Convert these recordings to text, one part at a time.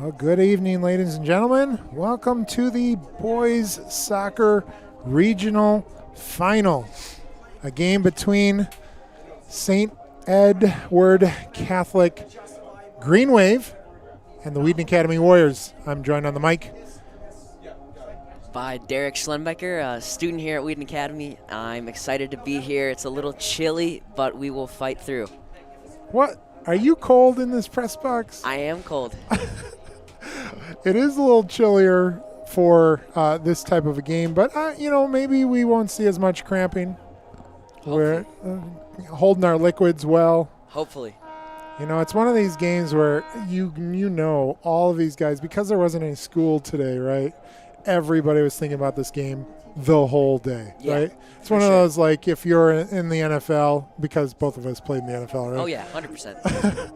Well, good evening, ladies and gentlemen. Welcome to the boys soccer regional final. A game between St. Edward Catholic Green Wave and the Wheaton Academy Warriors. I'm joined on the mic by Derek Schlembecker, a student here at Wheaton Academy. I'm excited to be here. It's a little chilly, but we will fight through. What? Are you cold in this press box? I am cold. It is a little chillier for this type of a game, but, maybe we won't see as much cramping. We're holding our liquids well. Hopefully. It's one of these games where you know all of these guys, because there wasn't any school today, right? Everybody was thinking about this game the whole day, right? It's one of those, like, if you're in the NFL, because both of us played in the NFL, right? Oh, yeah, 100%.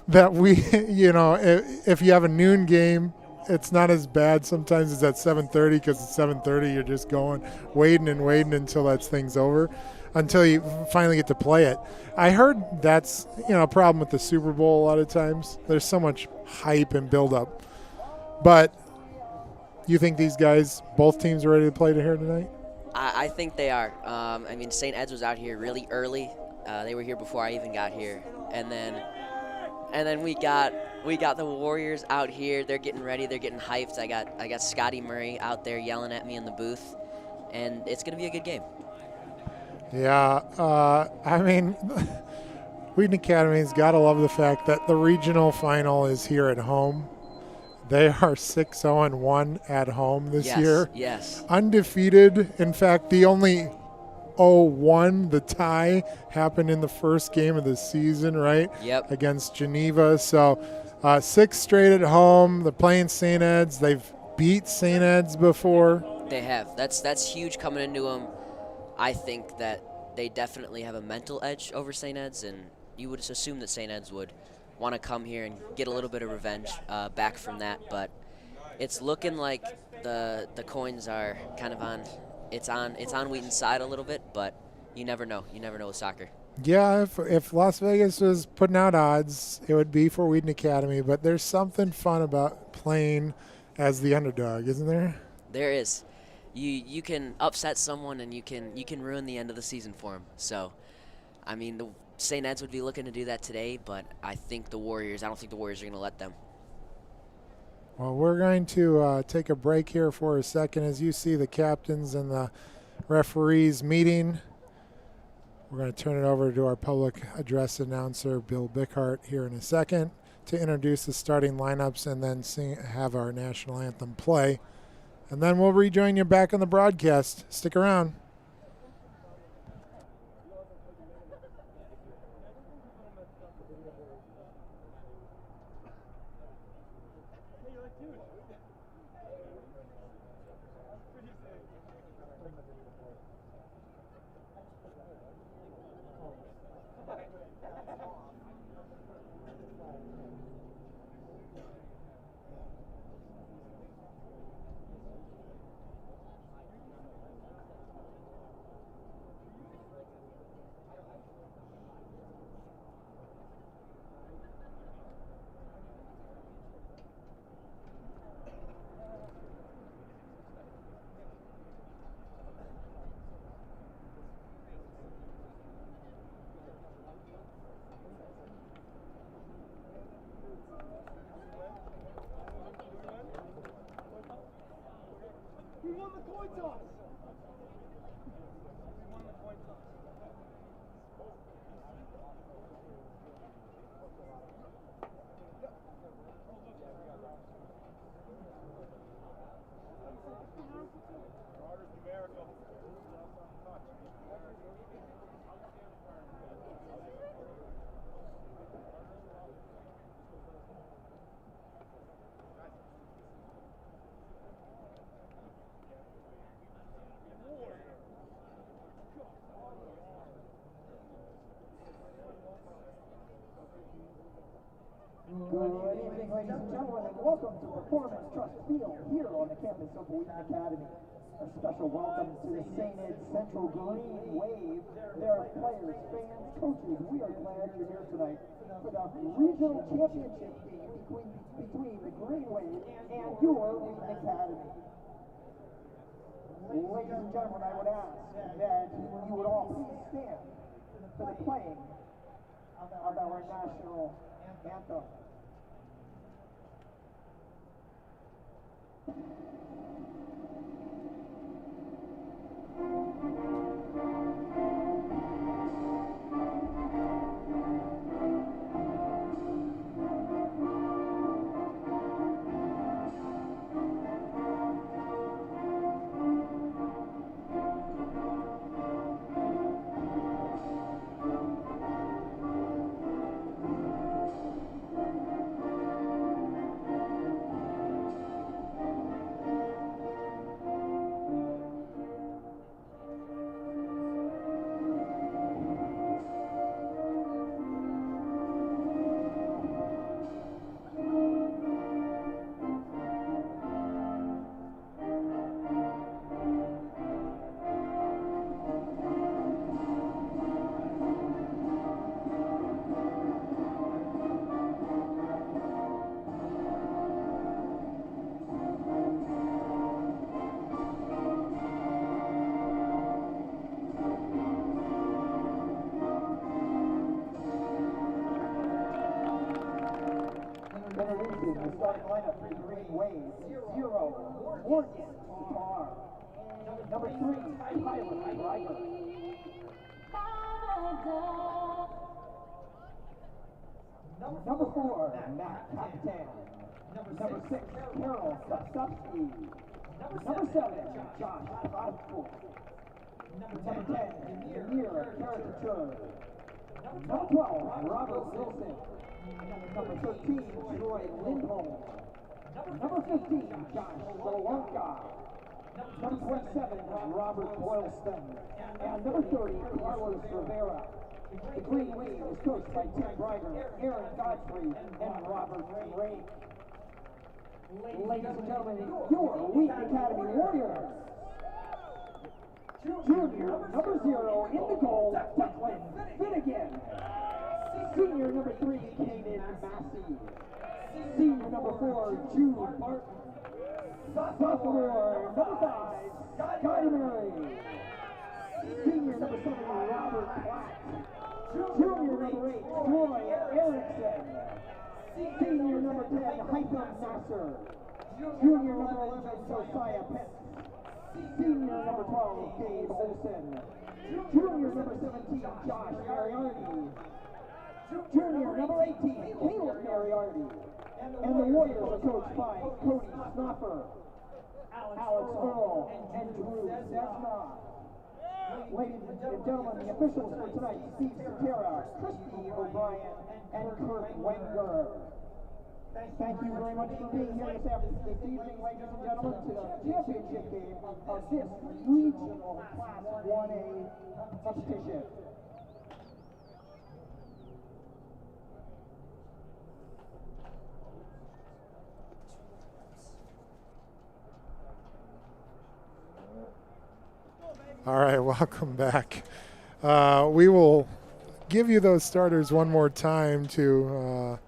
That we, if you have a noon game, it's not as bad sometimes as at 7:30, because at 7:30 you're just going, waiting until that thing's over, until you finally get to play it. I heard that's, a problem with the Super Bowl a lot of times. There's so much hype and build-up. But you think these guys, both teams, are ready to play here tonight? I think they are. St. Ed's was out here really early. They were here before I even got here. And then we got the Warriors out here. They're getting ready. They're getting hyped. I got Scotty Murray out there yelling at me in the booth. And it's going to be a good game. Yeah, Wheaton Academy's got to love the fact that the regional final is here at home. They are 6-0-1 at home this year. Yes. Undefeated. In fact, the only 0-1, the tie, happened in the first game of the season, right? Yep. Against Geneva. So 6 straight at home. They're playing St. Ed's. They've beat St. Ed's before. They have. That's huge coming into them. I think that they definitely have a mental edge over St. Ed's, and you would assume that St. Ed's would want to come here and get a little bit of revenge back from that. But it's looking like the coins are kind of on Wheaton's side a little bit, but you never know. You never know with soccer. Yeah, if Las Vegas was putting out odds, it would be for Wheaton Academy. But there's something fun about playing as the underdog, isn't there? There is. You can upset someone and you can ruin the end of the season for them. So, the St. Ed's would be looking to do that today, but I don't think the Warriors are going to let them. Well, we're going to take a break here for a second as you see the captains and the referees meeting. We're going to turn it over to our public address announcer, Bill Bickhart, here in a second to introduce the starting lineups and then have our national anthem play. And then we'll rejoin you back on the broadcast. Stick around. Good evening, ladies and gentlemen, and welcome to Performance Trust Field here on the campus of Wheaton Academy. A special welcome to the St. Ed Central Green Wave. There are players, fans, coaches. We are glad you're here tonight for the regional championship game between the Green Wave and your Wheaton Academy. Ladies and gentlemen, I would ask that you would all please stand for the playing of our national anthem. Introducing the starting lineup for the Green Wave. 0, Morgan Guitar. Number 3, Tyler Riker. Number 4, Matt Captain. Number 6, Carol Sapsky. Number 7, Josh Podful. Number 10, Demir Caricature. Number 12, Robert Wilson. Number 13, Troy Lindholm. Number 15, Josh Solonka. Number 27, Robert Boylston. And number 30, Carlos Rivera. The Green Wave is coached by Tim Breiger, Aaron Godfrey, and Robert Ray. Ladies and gentlemen, your Wheaton Academy Warriors. Junior, number 0, in the goal, Declan Finnegan. Senior number 3, Kaden Massey. Senior number 4, Jude Martin. Sophomore number 5, Scotty Murray. Senior number 7, Robert Platt. Junior number 8, Troy Erickson. Senior number 10, Hytham Nasser. Junior number 11, Josiah Pitts. Senior number 12, Dave Olson. Junior number 17, Josh Mariardi. Junior number 18, Caleb Mariardi. And the Warriors are coached by Cody Snoffer, Alex Earl, and Drew Desna. Ladies and gentlemen, the officials for tonight, Steve Cetera, Christy O'Brien, and Kurt Wenger. Thank you very much for being here this evening, ladies and gentlemen, to the championship game of this regional Class 1A competition. All right, welcome back. We will give you those starters one more time to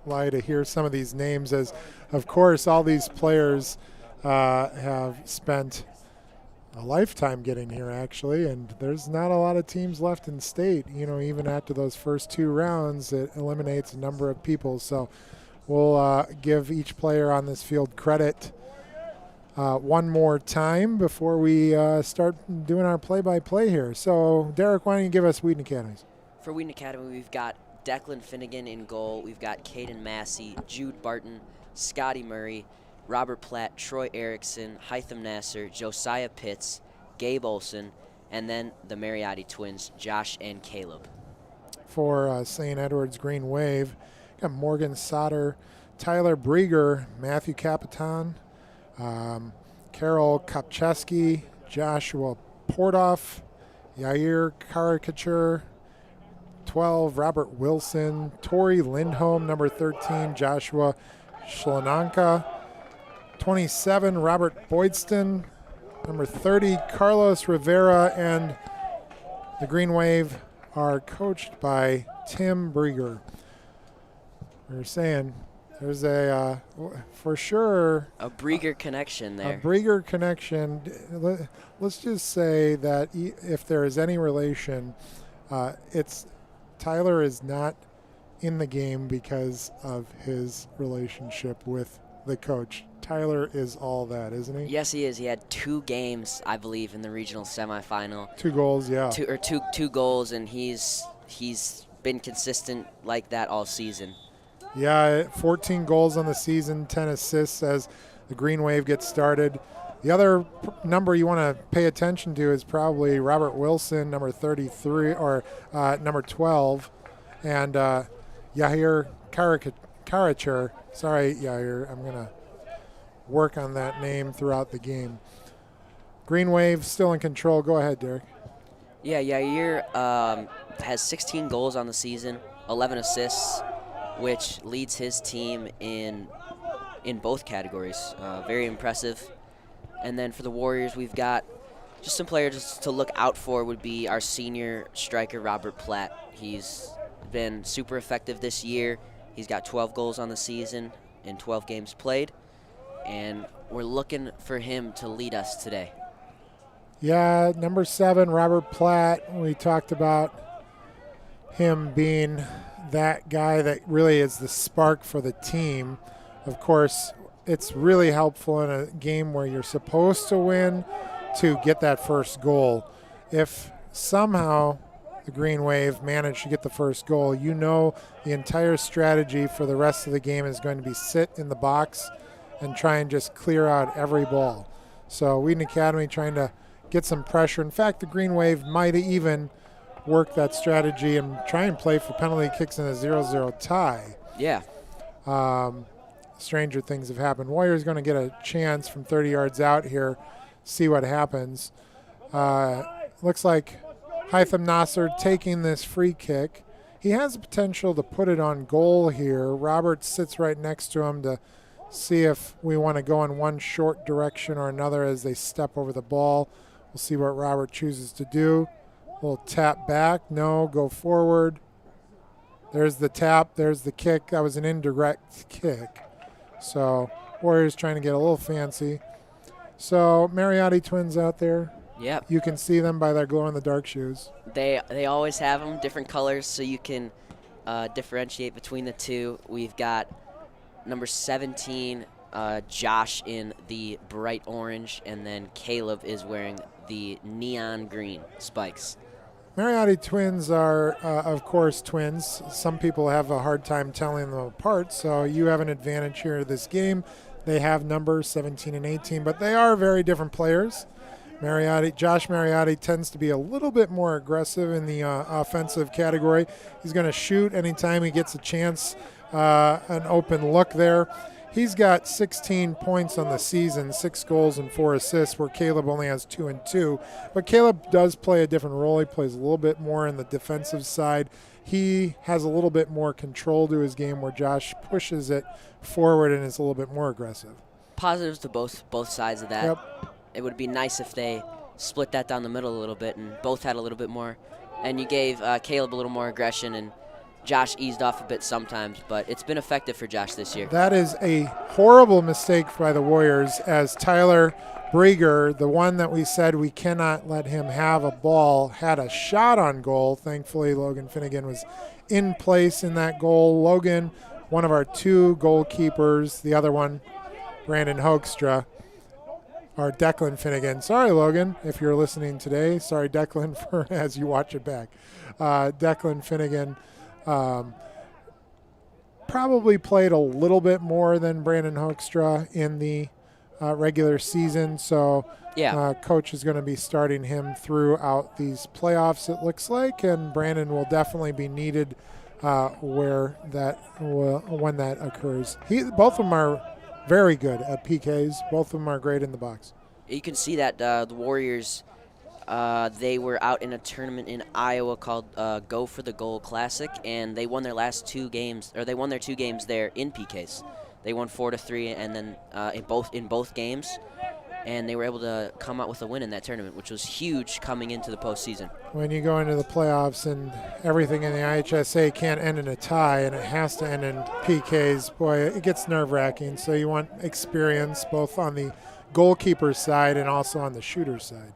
hear some of these names, as of course all these players have spent a lifetime getting here actually, and there's not a lot of teams left in state. You know, even after those first 2 rounds, it eliminates a number of people. So we'll give each player on this field credit one more time before we start doing our play-by-play here. So Derek, why don't you give us Wheaton Academies? For Wheaton Academy, we've got Declan Finnegan in goal. We've got Caden Massey, Jude Barton, Scotty Murray, Robert Platt, Troy Erickson, Hytham Nasser, Josiah Pitts, Gabe Olson, and then the Mariotti twins, Josh and Caleb. For St. Edward's Green Wave, got Morgan Sauter, Tyler Brieger, Matthew Capitan, Carol Kopcheski, Joshua Portoff, Yair Caricature, 12, Robert Wilson, Tori Lindholm, number 13, Joshua Shlonanka, 27, Robert Boydston, number 30, Carlos Rivera, and the Green Wave are coached by Tim Brieger. We were saying there's for sure, A Brieger connection a there. Brieger connection. Let's just say that if there is any relation, it's Tyler is not in the game because of his relationship with the coach. Tyler is all that, isn't he? Yes, he is. He had 2 games, I believe, in the regional semifinal. 2 goals, yeah. Two goals, and he's been consistent like that all season. Yeah, 14 goals on the season, 10 assists as the Green Wave gets started. The other number you want to pay attention to is probably Robert Wilson, number 33, or number 12, and Yahir Karacher. Sorry, Yahir, I'm going to work on that name throughout the game. Green Wave still in control. Go ahead, Derek. Yeah, Yair has 16 goals on the season, 11 assists, which leads his team in both categories. Very impressive. And then for the Warriors, we've got just some players to look out for would be our senior striker, Robert Platt. He's been super effective this year. He's got 12 goals on the season in 12 games played. And we're looking for him to lead us today. Yeah, number 7, Robert Platt. We talked about him being that guy that really is the spark for the team. Of course, it's really helpful in a game where you're supposed to win to get that first goal. If somehow the Green Wave managed to get the first goal, you know the entire strategy for the rest of the game is going to be sit in the box and try and just clear out every ball. So Wheaton Academy trying to get some pressure. In fact, the Green Wave might even work that strategy and try and play for penalty kicks in a 0-0 tie. Yeah. Stranger things have happened. Warriors going to get a chance from 30 yards out here, see what happens. Looks like Hytham Nasser taking this free kick. He has the potential to put it on goal here. Robert sits right next to him to see if we want to go in one short direction or another as they step over the ball. We'll see what Robert chooses to do. A little tap back. No, go forward. There's the tap. There's the kick. That was an indirect kick. So Warriors trying to get a little fancy. So Mariotti twins out there. Yep. You can see them by their glow-in-the-dark shoes. They always have them, different colors, so you can differentiate between the two. We've got number 17, Josh, in the bright orange, and then Caleb is wearing the neon green spikes. Mariotti twins are, of course, twins. Some people have a hard time telling them apart, so you have an advantage here in this game. They have numbers 17 and 18, but they are very different players. Josh Mariotti tends to be a little bit more aggressive in the offensive category. He's going to shoot anytime he gets a chance, an open look there. He's got 16 points on the season, 6 goals and 4 assists, where Caleb only has 2 and 2. But Caleb does play a different role. He plays a little bit more in the defensive side. He has a little bit more control to his game, where Josh pushes it forward and is a little bit more aggressive. Positives to both sides of that. Yep. It would be nice if they split that down the middle a little bit and both had a little bit more. And you gave Caleb a little more aggression, and Josh eased off a bit sometimes, but it's been effective for Josh this year. That is a horrible mistake by the Warriors, as Tyler Brieger, the one that we said we cannot let him have a ball, had a shot on goal. Thankfully, Logan Finnegan was in place in that goal. Logan, one of our 2 goalkeepers, the other one, Brandon Hoekstra, or Declan Finnegan. Sorry, Logan, if you're listening today. Sorry, Declan, for as you watch it back. Declan Finnegan probably played a little bit more than Brandon Hoekstra in the regular season, so Yeah. coach is going to be starting him throughout these playoffs, it looks like, and Brandon will definitely be needed when that occurs. Both of them are very good at PKs. Both of them are great in the box. You can see that the Warriors, they were out in a tournament in Iowa called Go for the Goal Classic, and they won their last 2 games, or they won their 2 games there in PKs. They won 4-3, and then in both games, and they were able to come out with a win in that tournament, which was huge coming into the postseason. When you go into the playoffs and everything in the IHSA can't end in a tie and it has to end in PKs, boy, it gets nerve-wracking. So you want experience both on the goalkeeper side and also on the shooter side.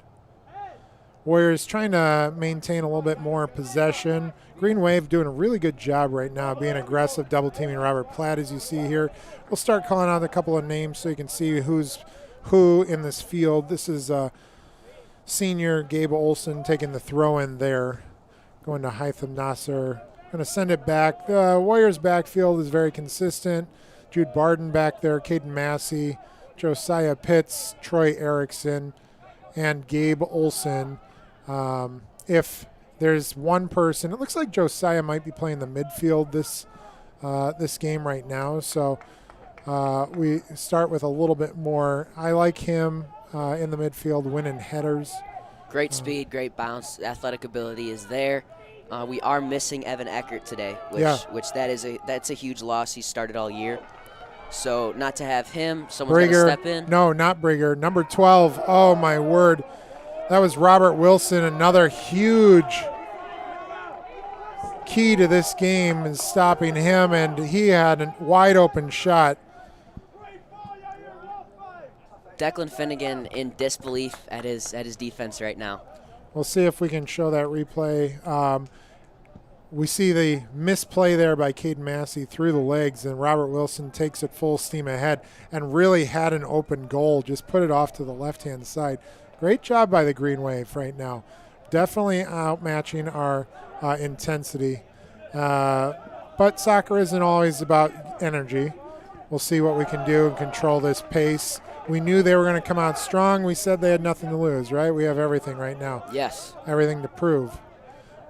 Warriors trying to maintain a little bit more possession. Green Wave doing a really good job right now, being aggressive, double teaming Robert Platt, as you see here. We'll start calling out a couple of names so you can see who's who in this field. This is senior Gabe Olson taking the throw in there, going to Hytham Nasser. Going to send it back. The Warriors backfield is very consistent. Jude Barden back there, Caden Massey, Josiah Pitts, Troy Erickson, and Gabe Olson. If there's one person, it looks like Josiah might be playing the midfield this game right now. So we start with a little bit more. I like him in the midfield, winning headers. Great speed, great bounce, athletic ability is there. We are missing Evan Eckert today, which that's a huge loss. He started all year. So not to have him, someone's going to step in. No, not Brigger. Number 12. Oh, my word. That was Robert Wilson, another huge key to this game is stopping him, and he had a wide open shot. Declan Finnegan in disbelief at his defense right now. We'll see if we can show that replay. We see the misplay there by Caden Massey through the legs, and Robert Wilson takes it full steam ahead and really had an open goal, just put it off to the left-hand side. Great job by the Green Wave right now. Definitely outmatching our intensity. But soccer isn't always about energy. We'll see what we can do and control this pace. We knew they were going to come out strong. We said they had nothing to lose, right? We have everything right now. Yes. Everything to prove.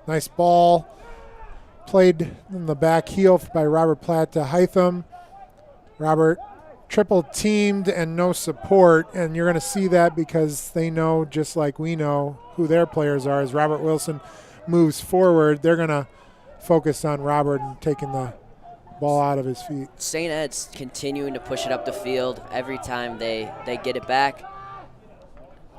Nice ball. Played in the back heel by Robert Platt to Hytham. Robert triple teamed and no support, and you're going to see that because they know, just like we know, who their players are. As Robert Wilson moves forward, they're going to focus on Robert and taking the ball out of his feet. St. Ed's continuing to push it up the field every time they get it back.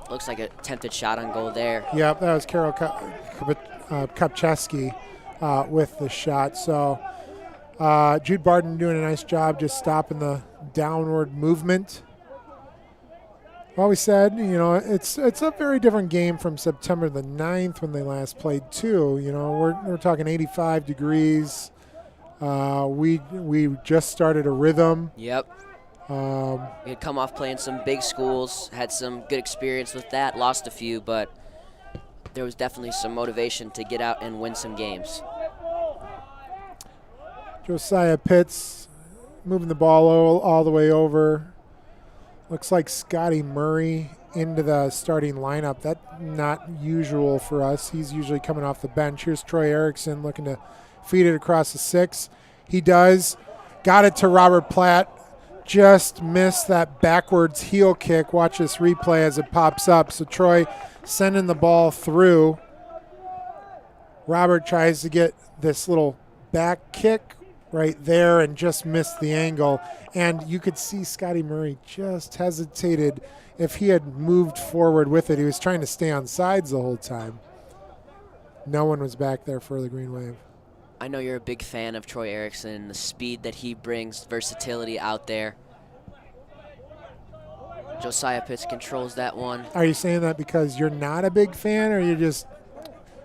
Looks like an attempted shot on goal there. Yep, that was Karol Kopczewski with the shot. So Jude Barden doing a nice job just stopping the downward movement. Well, we said, it's a very different game from September the 9th when they last played too. We're talking 85 degrees. We just started a rhythm. Yep. We had come off playing some big schools, had some good experience with that, lost a few, but there was definitely some motivation to get out and win some games. Josiah Pitts moving the ball all the way over. Looks like Scotty Murray into the starting lineup. That's not usual for us. He's usually coming off the bench. Here's Troy Erickson looking to feed it across the 6. He does. Got it to Robert Platt. Just missed that backwards heel kick. Watch this replay as it pops up. So Troy sending the ball through. Robert tries to get this little back kick right there and just missed the angle. And you could see Scotty Murray just hesitated. If he had moved forward with it, he was trying to stay on sides the whole time. No one was back there for the Green Wave. I know you're a big fan of Troy Erickson, the speed that he brings, versatility out there. Josiah Pitts controls that one. Are you saying that because you're not a big fan, or you're just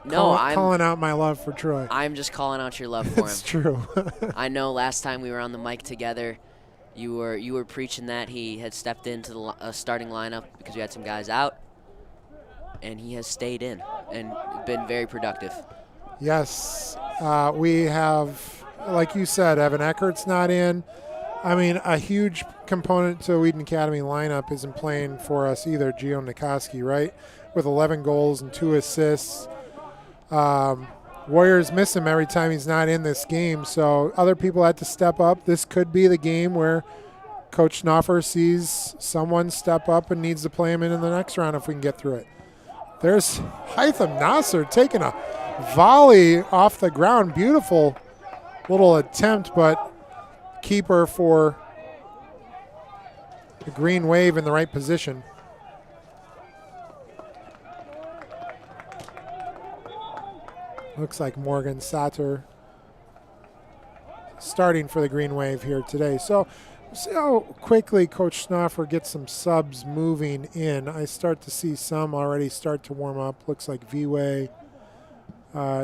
calling out my love for Troy? I'm just calling out your love for him. It's true. I know last time we were on the mic together, you were preaching that he had stepped into the starting lineup because we had some guys out, and he has stayed in and been very productive. Yes. We have, like you said, Evan Eckert's not in. I mean, a huge component to Wheaton Academy lineup isn't playing for us either, Gio Nikoski, right? With 11 goals and 2 assists. Warriors miss him every time he's not in this game, so other people had to step up. This could be the game where Coach Schnoffer sees someone step up and needs to play him in the next round if we can get through it. There's Hytham Nasser taking a volley off the ground. Beautiful little attempt, but keeper for the Green Wave in the right position. Looks like Morgan Satter starting for the Green Wave here today. So see how quickly Coach Schnoffer gets some subs moving in. I start to see some already start to warm up. Looks like V-Way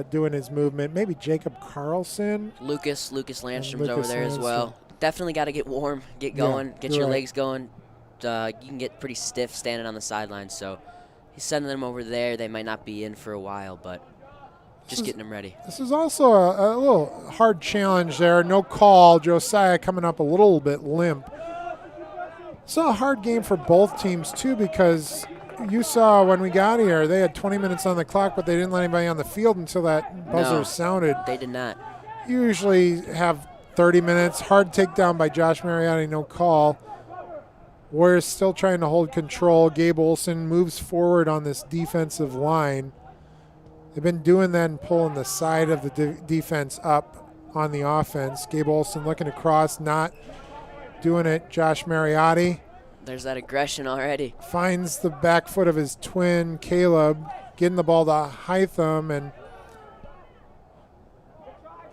doing his movement. Maybe Jacob Carlson. Lucas Landstrom's Lucas over there as well. Definitely got to get warm, get going, get your legs going. You can get pretty stiff standing on the sidelines, so he's sending them over there. They might not be in for a while, but just getting them ready. This is also a little hard challenge there. No call. Josiah coming up a little bit limp. It's a hard game for both teams, too, because you saw when we got here, they had 20 minutes on the clock, but they didn't let anybody on the field until that buzzer sounded. They did not. You usually have 30 minutes. Hard takedown by Josh Mariotti, no call. Warriors still trying to hold control. Gabe Olson moves forward on this defensive line. They've been doing that and pulling the side of the defense up on the offense. Gabe Olson looking across, not doing it. Josh Mariotti. There's that aggression already. Finds the back foot of his twin, Caleb, getting the ball to Hytham, and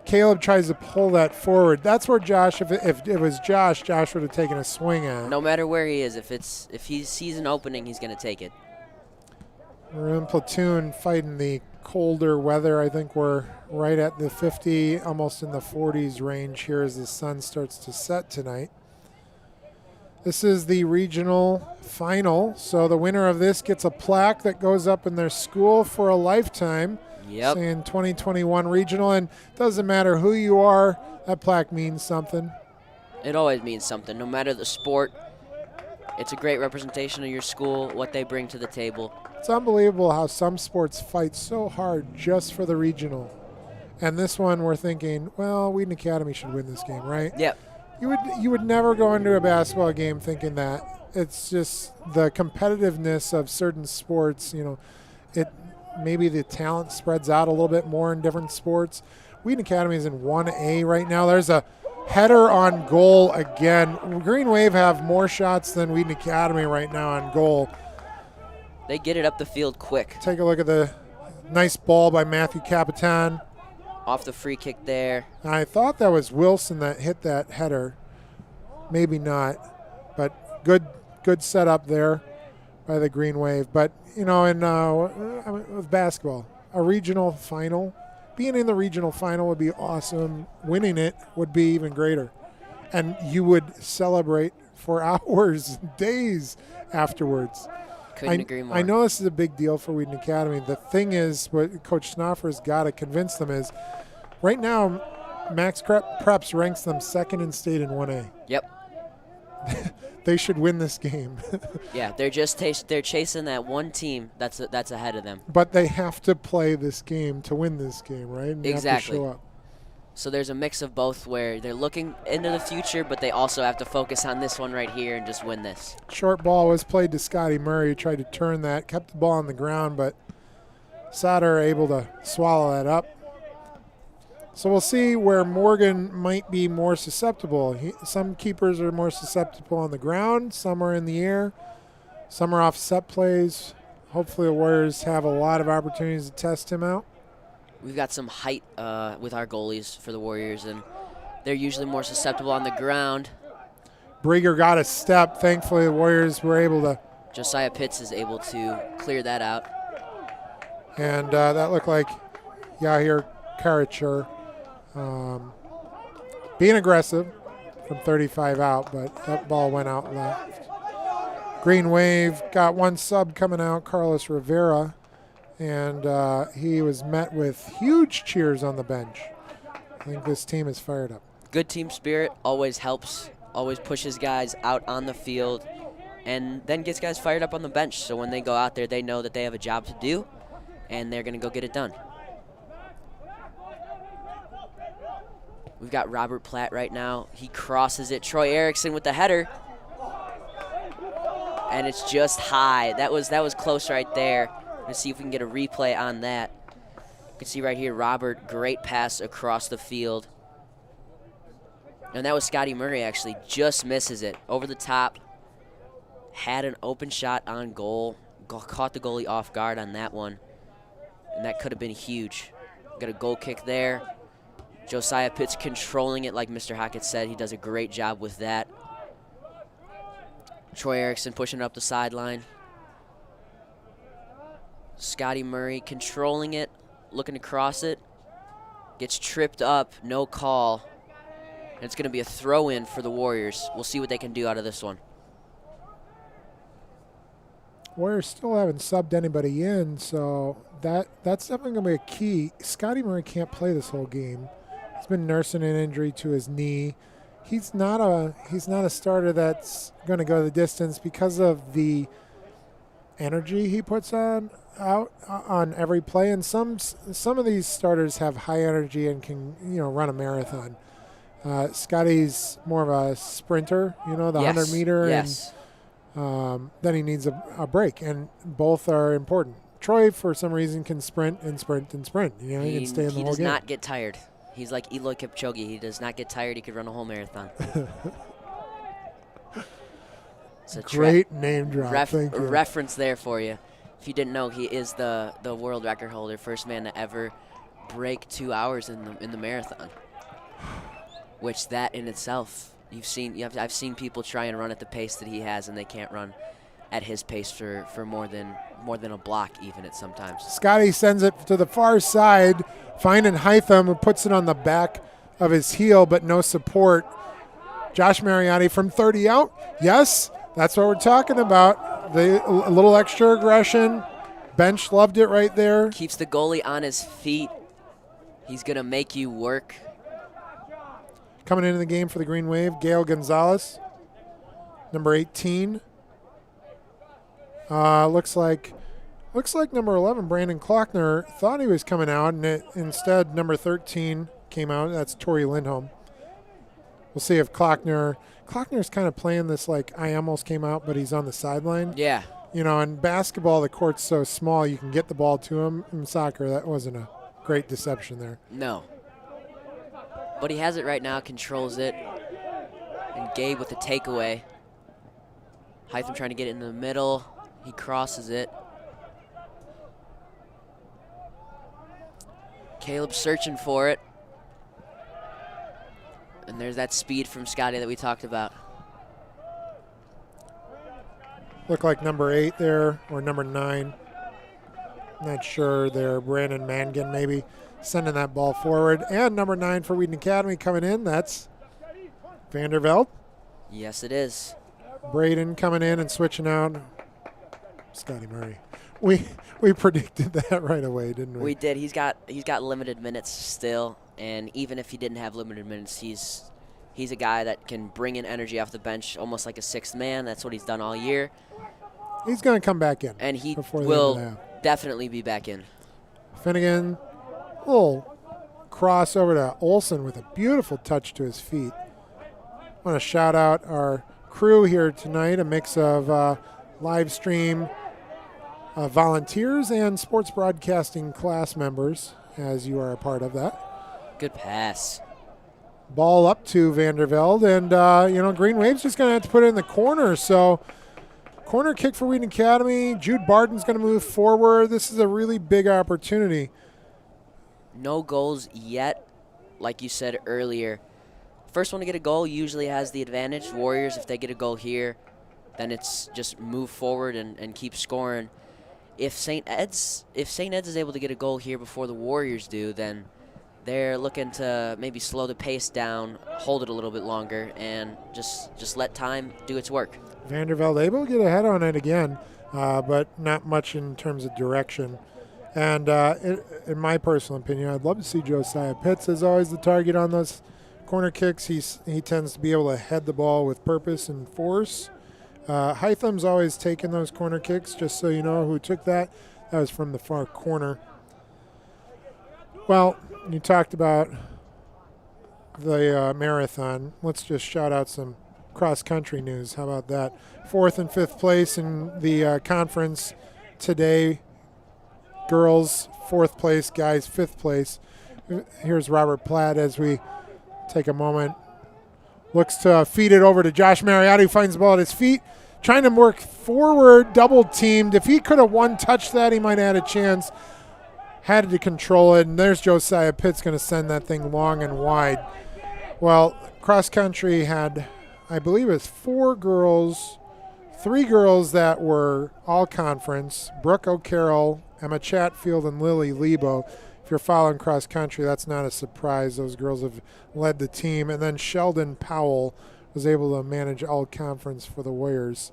Caleb tries to pull that forward. That's where Josh, if it was Josh would have taken a swing at. No matter where he is, if he sees an opening, he's going to take it. We're in platoon fighting the colder weather. I think we're right at the 50, almost in the 40s range here as the sun starts to set tonight. This is the regional final, so the winner of this gets a plaque that goes up in their school for a lifetime. Yep. Saying 2021 regional, and doesn't matter who you are, that plaque means something. It always means something, no matter the sport. It's a great representation of your school, what they bring to the table. It's unbelievable how some sports fight so hard just for the regional. And this one we're thinking, well, Wheaton Academy should win this game, right? Yep. You would never go into a basketball game thinking that. It's just the competitiveness of certain sports, maybe the talent spreads out a little bit more in different sports. Wheaton Academy is in 1A right now. There's a header on goal again. Green Wave have more shots than Wheaton Academy right now on goal. They get it up the field quick. Take a look at the nice ball by Matthew Capitan. Off the free kick there. I thought that was Wilson that hit that header. Maybe not, but good setup there by the Green Wave. But, with basketball, a regional final, being in the regional final would be awesome. Winning it would be even greater. And you would celebrate for hours, days afterwards. Couldn't agree more. I know this is a big deal for Wheaton Academy. The thing is, what Coach Schnoffer's got to convince them is, right now, Max Preps ranks them second in state in 1A. Yep. They should win this game. Yeah, they're chasing that one team that's ahead of them. But they have to play this game to win this game, right? And exactly. Have to show up. So there's a mix of both where they're looking into the future, but they also have to focus on this one right here and just win this. Short ball was played to Scotty Murray. He tried to turn that, kept the ball on the ground, but Sauter able to swallow that up. So we'll see where Morgan might be more susceptible. Some keepers are more susceptible on the ground. Some are in the air. Some are off set plays. Hopefully the Warriors have a lot of opportunities to test him out. We've got some height with our goalies for the Warriors, and they're usually more susceptible on the ground. Brieger got a step. Thankfully the Warriors were able to. Josiah Pitts is able to clear that out. And that looked like Yahir Karachur. Being aggressive from 35 out, but that ball went out left. Green Wave got one sub coming out, Carlos Rivera, and he was met with huge cheers on the bench. I think this team is fired up. Good team spirit always helps, always pushes guys out on the field, and then gets guys fired up on the bench. So when they go out there, they know that they have a job to do, and they're going to go get it done. We've got Robert Platt right now. He crosses it. Troy Erickson with the header. And it's just high. That was close right there. Let's see if we can get a replay on that. You can see right here, Robert, great pass across the field. And that was Scotty Murray, actually. Just misses it. Over the top. Had an open shot on goal. Caught the goalie off guard on that one. And that could have been huge. Got a goal kick there. Josiah Pitts controlling it like Mr. Hackett said. He does a great job with that. Troy Erickson pushing it up the sideline. Scotty Murray controlling it, looking to cross it. Gets tripped up, no call. And it's going to be a throw-in for the Warriors. We'll see what they can do out of this one. Warriors still haven't subbed anybody in, so that's definitely going to be a key. Scotty Murray can't play this whole game. He's been nursing an injury to his knee. He's not a starter that's going to go the distance because of the energy he puts out on every play. And some of these starters have high energy and can run a marathon. Scotty's more of a sprinter, the 100 meter, yes. And then he needs a break, and both are important. Troy, for some reason, can sprint and sprint and sprint. He can stay in the whole game. He does not get tired. He's like Eloy Kipchoge. He does not get tired. He could run a whole marathon. It's a great name drop. Thank you. Reference there for you. If you didn't know, he is the world record holder, first man to ever break 2 hours in the marathon. Which that in itself, I've seen people try and run at the pace that he has, and they can't run at his pace for more than a block even at sometimes. Scotty sends it to the far side, finding Hytham, who puts it on the back of his heel, but no support. Josh Mariotti from 30 out. Yes, that's what we're talking about. A little extra aggression. Bench loved it right there. Keeps the goalie on his feet. He's going to make you work. Coming into the game for the Green Wave, Gail Gonzalez, number 18. Looks like number 11, Brandon Klockner, thought he was coming out, and instead number 13 came out. That's Tori Lindholm. We'll see if Klockner's kind of playing this like I almost came out, but he's on the sideline. Yeah. In basketball, the court's so small, you can get the ball to him. In soccer, that wasn't a great deception there. No. But he has it right now, controls it. And Gabe with the takeaway. Hytham trying to get it in the middle. He crosses it. Caleb searching for it. And there's that speed from Scotty that we talked about. Look like number 8 there, or number 9. Not sure there. Brandon Mangan maybe sending that ball forward. And number 9 for Wheaton Academy coming in. That's Vanderveld. Yes, it is. Braden coming in and switching out. Scotty Murray. We predicted that right away, didn't we? We did. He's got limited minutes still, and even if he didn't have limited minutes, he's a guy that can bring in energy off the bench almost like a sixth man. That's what he's done all year. He's going to come back in. And he will definitely be back in. Finnegan, little cross over to Olsen with a beautiful touch to his feet. I want to shout out our crew here tonight, a mix of live stream volunteers and sports broadcasting class members, as you are a part of that. Good pass. Ball up to Vanderveld, and Green Wave's just going to have to put it in the corner. So corner kick for Wheaton Academy. Jude Barton's going to move forward. This is a really big opportunity. No goals yet, like you said earlier. First one to get a goal usually has the advantage. Warriors, if they get a goal here, then it's just move forward and keep scoring. If St. Ed's is able to get a goal here before the Warriors do, then they're looking to maybe slow the pace down, hold it a little bit longer, and just let time do its work. Vanderveld able to get ahead on it again, but not much in terms of direction. And in my personal opinion, I'd love to see Josiah Pitts as always the target on those corner kicks. He tends to be able to head the ball with purpose and force. Hytham's always taken those corner kicks, just so you know who took that. That was from the far corner. Well, you talked about the marathon. Let's just shout out some cross-country news. How about that? 4th and 5th place in the conference today. Girls, 4th place. Guys, 5th place. Here's Robert Platt as we take a moment. Looks to feed it over to Josh Mariotti, who finds the ball at his feet. Trying to work forward, double teamed. If he could have one-touched that, he might have had a chance. had to control it, and there's Josiah Pitts going to send that thing long and wide. Well, cross country had, I believe it was 3 girls that were all conference, Brooke O'Carroll, Emma Chatfield, and Lily Lebo. If you're following cross country, that's not a surprise. Those girls have led the team. And then Sheldon Powell was able to manage all conference for the Warriors.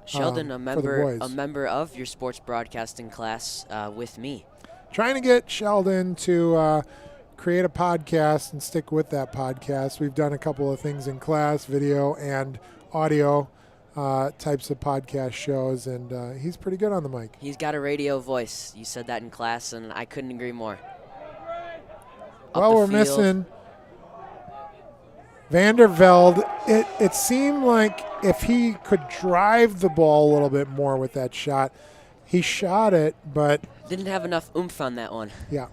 Sheldon, a member of your sports broadcasting class with me. Trying to get Sheldon to create a podcast and stick with that podcast. We've done a couple of things in class, video and audio types of podcast shows, and he's pretty good on the mic. He's got a radio voice. You said that in class, and I couldn't agree more. Well, we're missing Vandervelde. It seemed like if he could drive the ball a little bit more with that shot, he shot it, but didn't have enough oomph on that one. Yeah,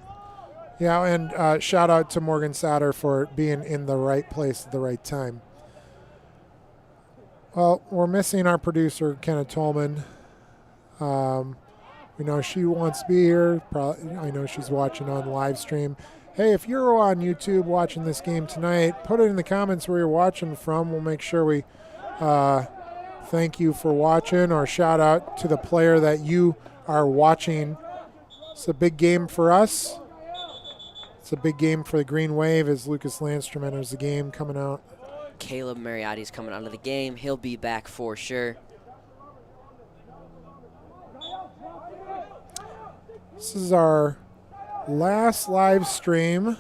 and shout out to Morgan Sauter for being in the right place at the right time. Well, we're missing our producer, Kenna Tolman. We know she wants to be here. I know she's watching on live stream. Hey, if you're on YouTube watching this game tonight, put it in the comments where you're watching from. We'll make sure we thank you for watching, or shout out to the player that you are watching. It's a big game for us. It's a big game for the Green Wave as Lucas Landstrom enters the game coming out. Caleb Mariotti's coming out of the game. He'll be back for sure. This is our last live stream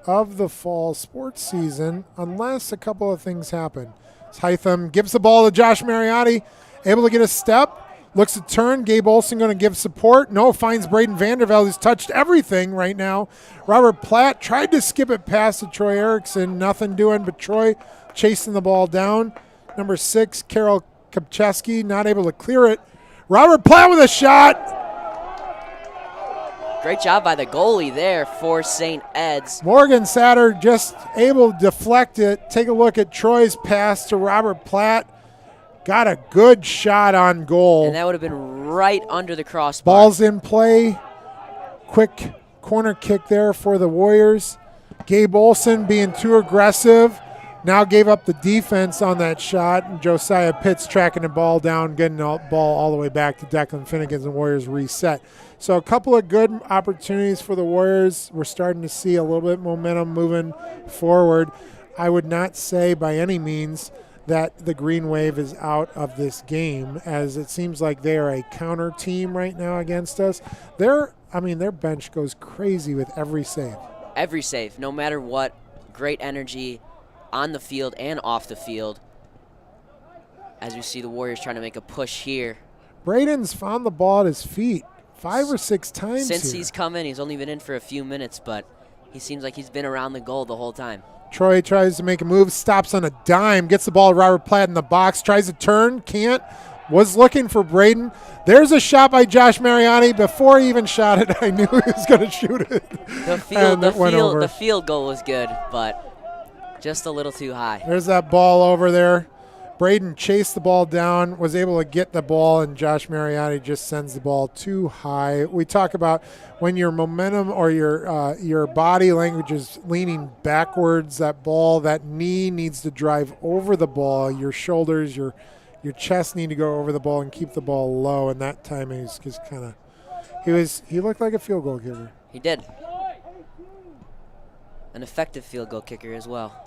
of the fall sports season, unless a couple of things happen. Hytham gives the ball to Josh Mariotti, able to get a step, looks to turn. Gabe Olson going to give support. No, finds Braden Vandervelde, who's touched everything right now. Robert Platt tried to skip it past to Troy Erickson. Nothing doing, but Troy chasing the ball down. Number 6, Carol Kopcheski, not able to clear it. Robert Platt with a shot. Great job by the goalie there for St. Ed's. Morgan Satter just able to deflect it. Take a look at Troy's pass to Robert Platt. Got a good shot on goal. And that would have been right under the crossbar. Ball's in play. Quick corner kick there for the Warriors. Gabe Olson being too aggressive. Now gave up the defense on that shot. And Josiah Pitts tracking the ball down, getting the ball all the way back to Declan Finnegan's, and Warriors reset. So a couple of good opportunities for the Warriors. We're starting to see a little bit of momentum moving forward. I would not say by any means that the Green Wave is out of this game, as it seems like they are a counter team right now against us. Their bench goes crazy with every save. Every save, no matter what. Great energy on the field and off the field. As we see the Warriors trying to make a push here. Braden's found the ball at his feet 5 or 6 times since here. He's come in. He's only been in for a few minutes, but he seems like he's been around the goal the whole time. Troy tries to make a move, stops on a dime, gets the ball to Robert Platt in the box, tries to turn, can't, was looking for Braden. There's a shot by Josh Mariotti. Before he even shot it, I knew he was going to shoot it. The field goal was good, but just a little too high. There's that ball over there. Braden chased the ball down, was able to get the ball, and Josh Mariotti just sends the ball too high. We talk about when your momentum or your body language is leaning backwards, that ball, that knee needs to drive over the ball. Your shoulders, your chest need to go over the ball and keep the ball low, and that time he's just kind of he looked like a field goal kicker. He did. An effective field goal kicker as well.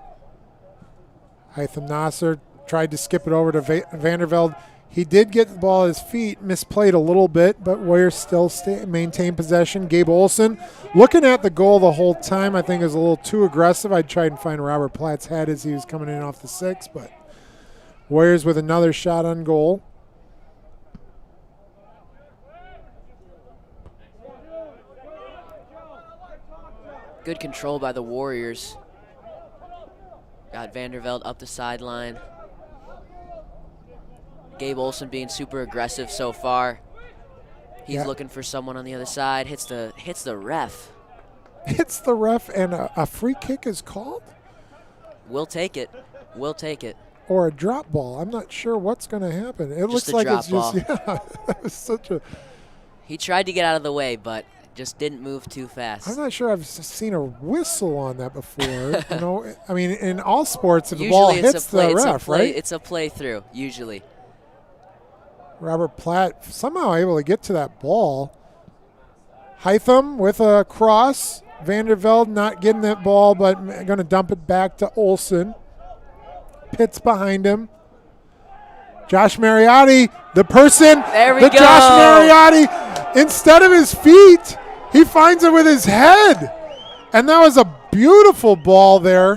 Hytham Nasser tried to skip it over to Vandervelde. He did get the ball at his feet, misplayed a little bit, but Warriors still maintain possession. Gabe Olson looking at the goal the whole time. I think it was a little too aggressive. I tried and find Robert Platt's head as he was coming in off the 6, but Warriors with another shot on goal. Good control by the Warriors. Got Vandervelde up the sideline. Gabe Olson being super aggressive so far. He's looking for someone on the other side. Hits the ref. Hits the ref, and a free kick is called? We'll take it. We'll take it. Or a drop ball. I'm not sure what's going to happen. It looks like it's just, it was such a... He tried to get out of the way, but Just didn't move too fast. I'm not sure I've seen a whistle on that before. I mean, in all sports, if the Usually ball it's hits a play, the ref, right? It's a play through, usually. Robert Platt somehow able to get to that ball. Hytham with a cross. Vandervelde not getting that ball, but going to dump it back to Olsen. Pitts behind him. Josh Mariotti, the person. There we go. Josh Mariotti, instead of his feet, he finds it with his head. And that was a beautiful ball there.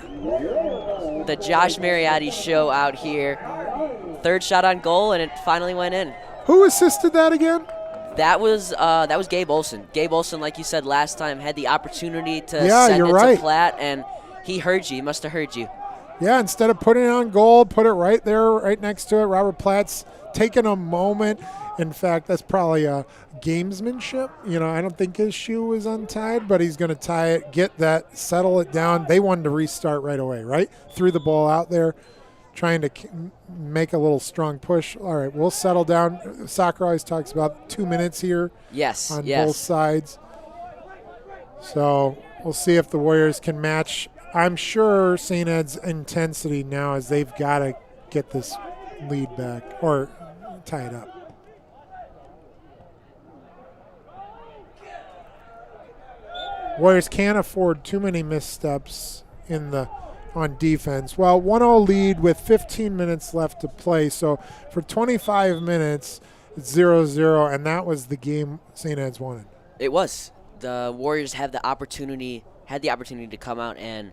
The Josh Mariotti show out here. Third shot on goal, and it finally went in. Who assisted that again? That was Gabe Olsen. Gabe Olsen, like you said last time, had the opportunity to send you're it right. to Platt, and he heard you. He must have heard you. Yeah, instead of putting it on goal, put it right there, right next to it. Robert Platt's taking a moment. In fact, that's probably a gamesmanship. I don't think his shoe was untied, but he's going to tie it, get that, settle it down. They wanted to restart right away, right? Threw the ball out there, trying to make a little strong push. All right, we'll settle down. Soccer always talks about 2 minutes here. Yes, on both sides. So we'll see if the Warriors can match. I'm sure St. Ed's intensity now is they've got to get this lead back or tie it up. Warriors can't afford too many missteps on defense. Well, 1-0 lead with 15 minutes left to play. So for 25 minutes, it's 0-0, and that was the game St. Ed's wanted. It was. The Warriors had the opportunity to come out and,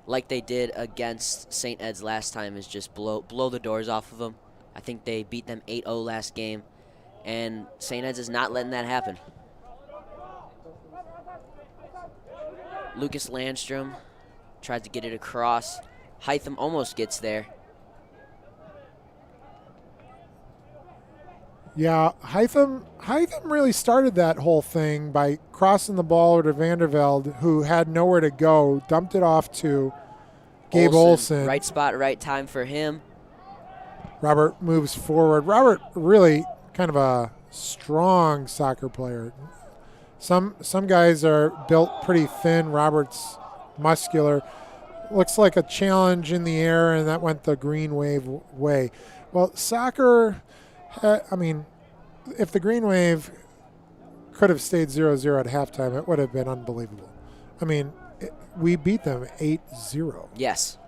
like they did against St. Ed's last time, is just blow the doors off of them. I think they beat them 8-0 last game, and St. Ed's is not letting that happen. Lucas Landstrom tried to get it across. Hytham almost gets there. Yeah, Hytham really started that whole thing by crossing the ball over to Vandervelde, who had nowhere to go, dumped it off to Gabe Olsen. Right spot, right time for him. Robert moves forward. Robert really kind of a strong soccer player. Some guys are built pretty thin. Robert's muscular. Looks like a challenge in the air, and that went the green wave way. Well, soccer, if the green wave could have stayed 0-0 at halftime, it would have been unbelievable. We beat them 8-0. Yes.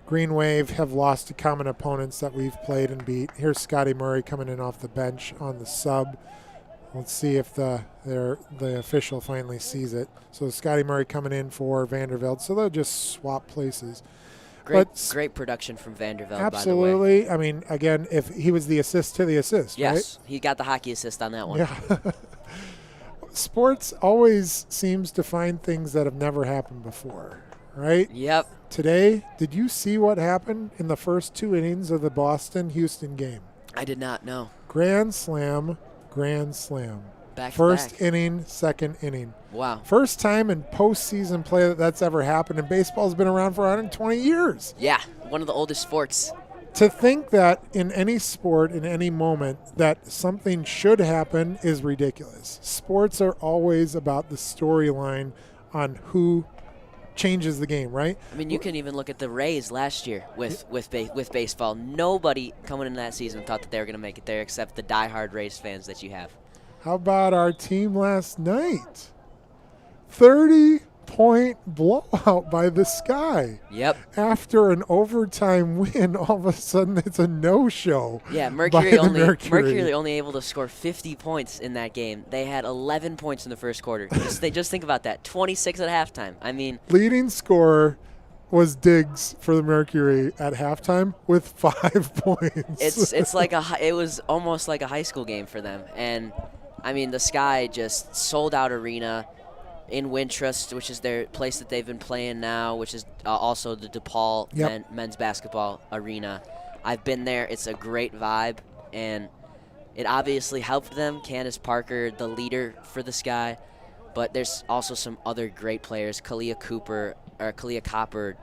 Green Wave have lost to common opponents that we've played and beat. Here's Scotty Murray coming in off the bench on the sub. Let's see if the official finally sees it. So Scotty Murray coming in for Vandervelde. So they'll just swap places. Great production from Vandervelde, absolutely. by the way. Again, if he was the assist to the assist, yes, right? He got the hockey assist on that one. Yeah. Sports always seems to find things that have never happened before, right? Yep. Today, did you see what happened in the first 2 innings of the Boston-Houston game? I did not know. Grand slam. Back First to back. inning, second inning. Wow. First time in postseason play that's ever happened, and baseball's been around for 120 years. Yeah, one of the oldest sports. To think that in any sport, in any moment, that something should happen is ridiculous. Sports are always about the storyline on who changes the game, right? You can even look at the Rays last year with baseball. Nobody coming into that season thought that they were going to make it there except the diehard Rays fans that you have. How about our team last night? 30-point blowout by the Sky. Yep. After an overtime win, all of a sudden it's a no-show. Yeah, Mercury only able to score 50 points in that game. They had 11 points in the first quarter. Just think about that. 26 at halftime. Leading scorer was Diggs for the Mercury at halftime with 5 points. It was almost like a high school game for them. And the Sky just sold out arena in Wintrust, which is their place that they've been playing now, which is also the DePaul men's basketball arena. I've been there. It's a great vibe, and it obviously helped them. Candace Parker, the leader for the Sky, but there's also some other great players. Kalia Copper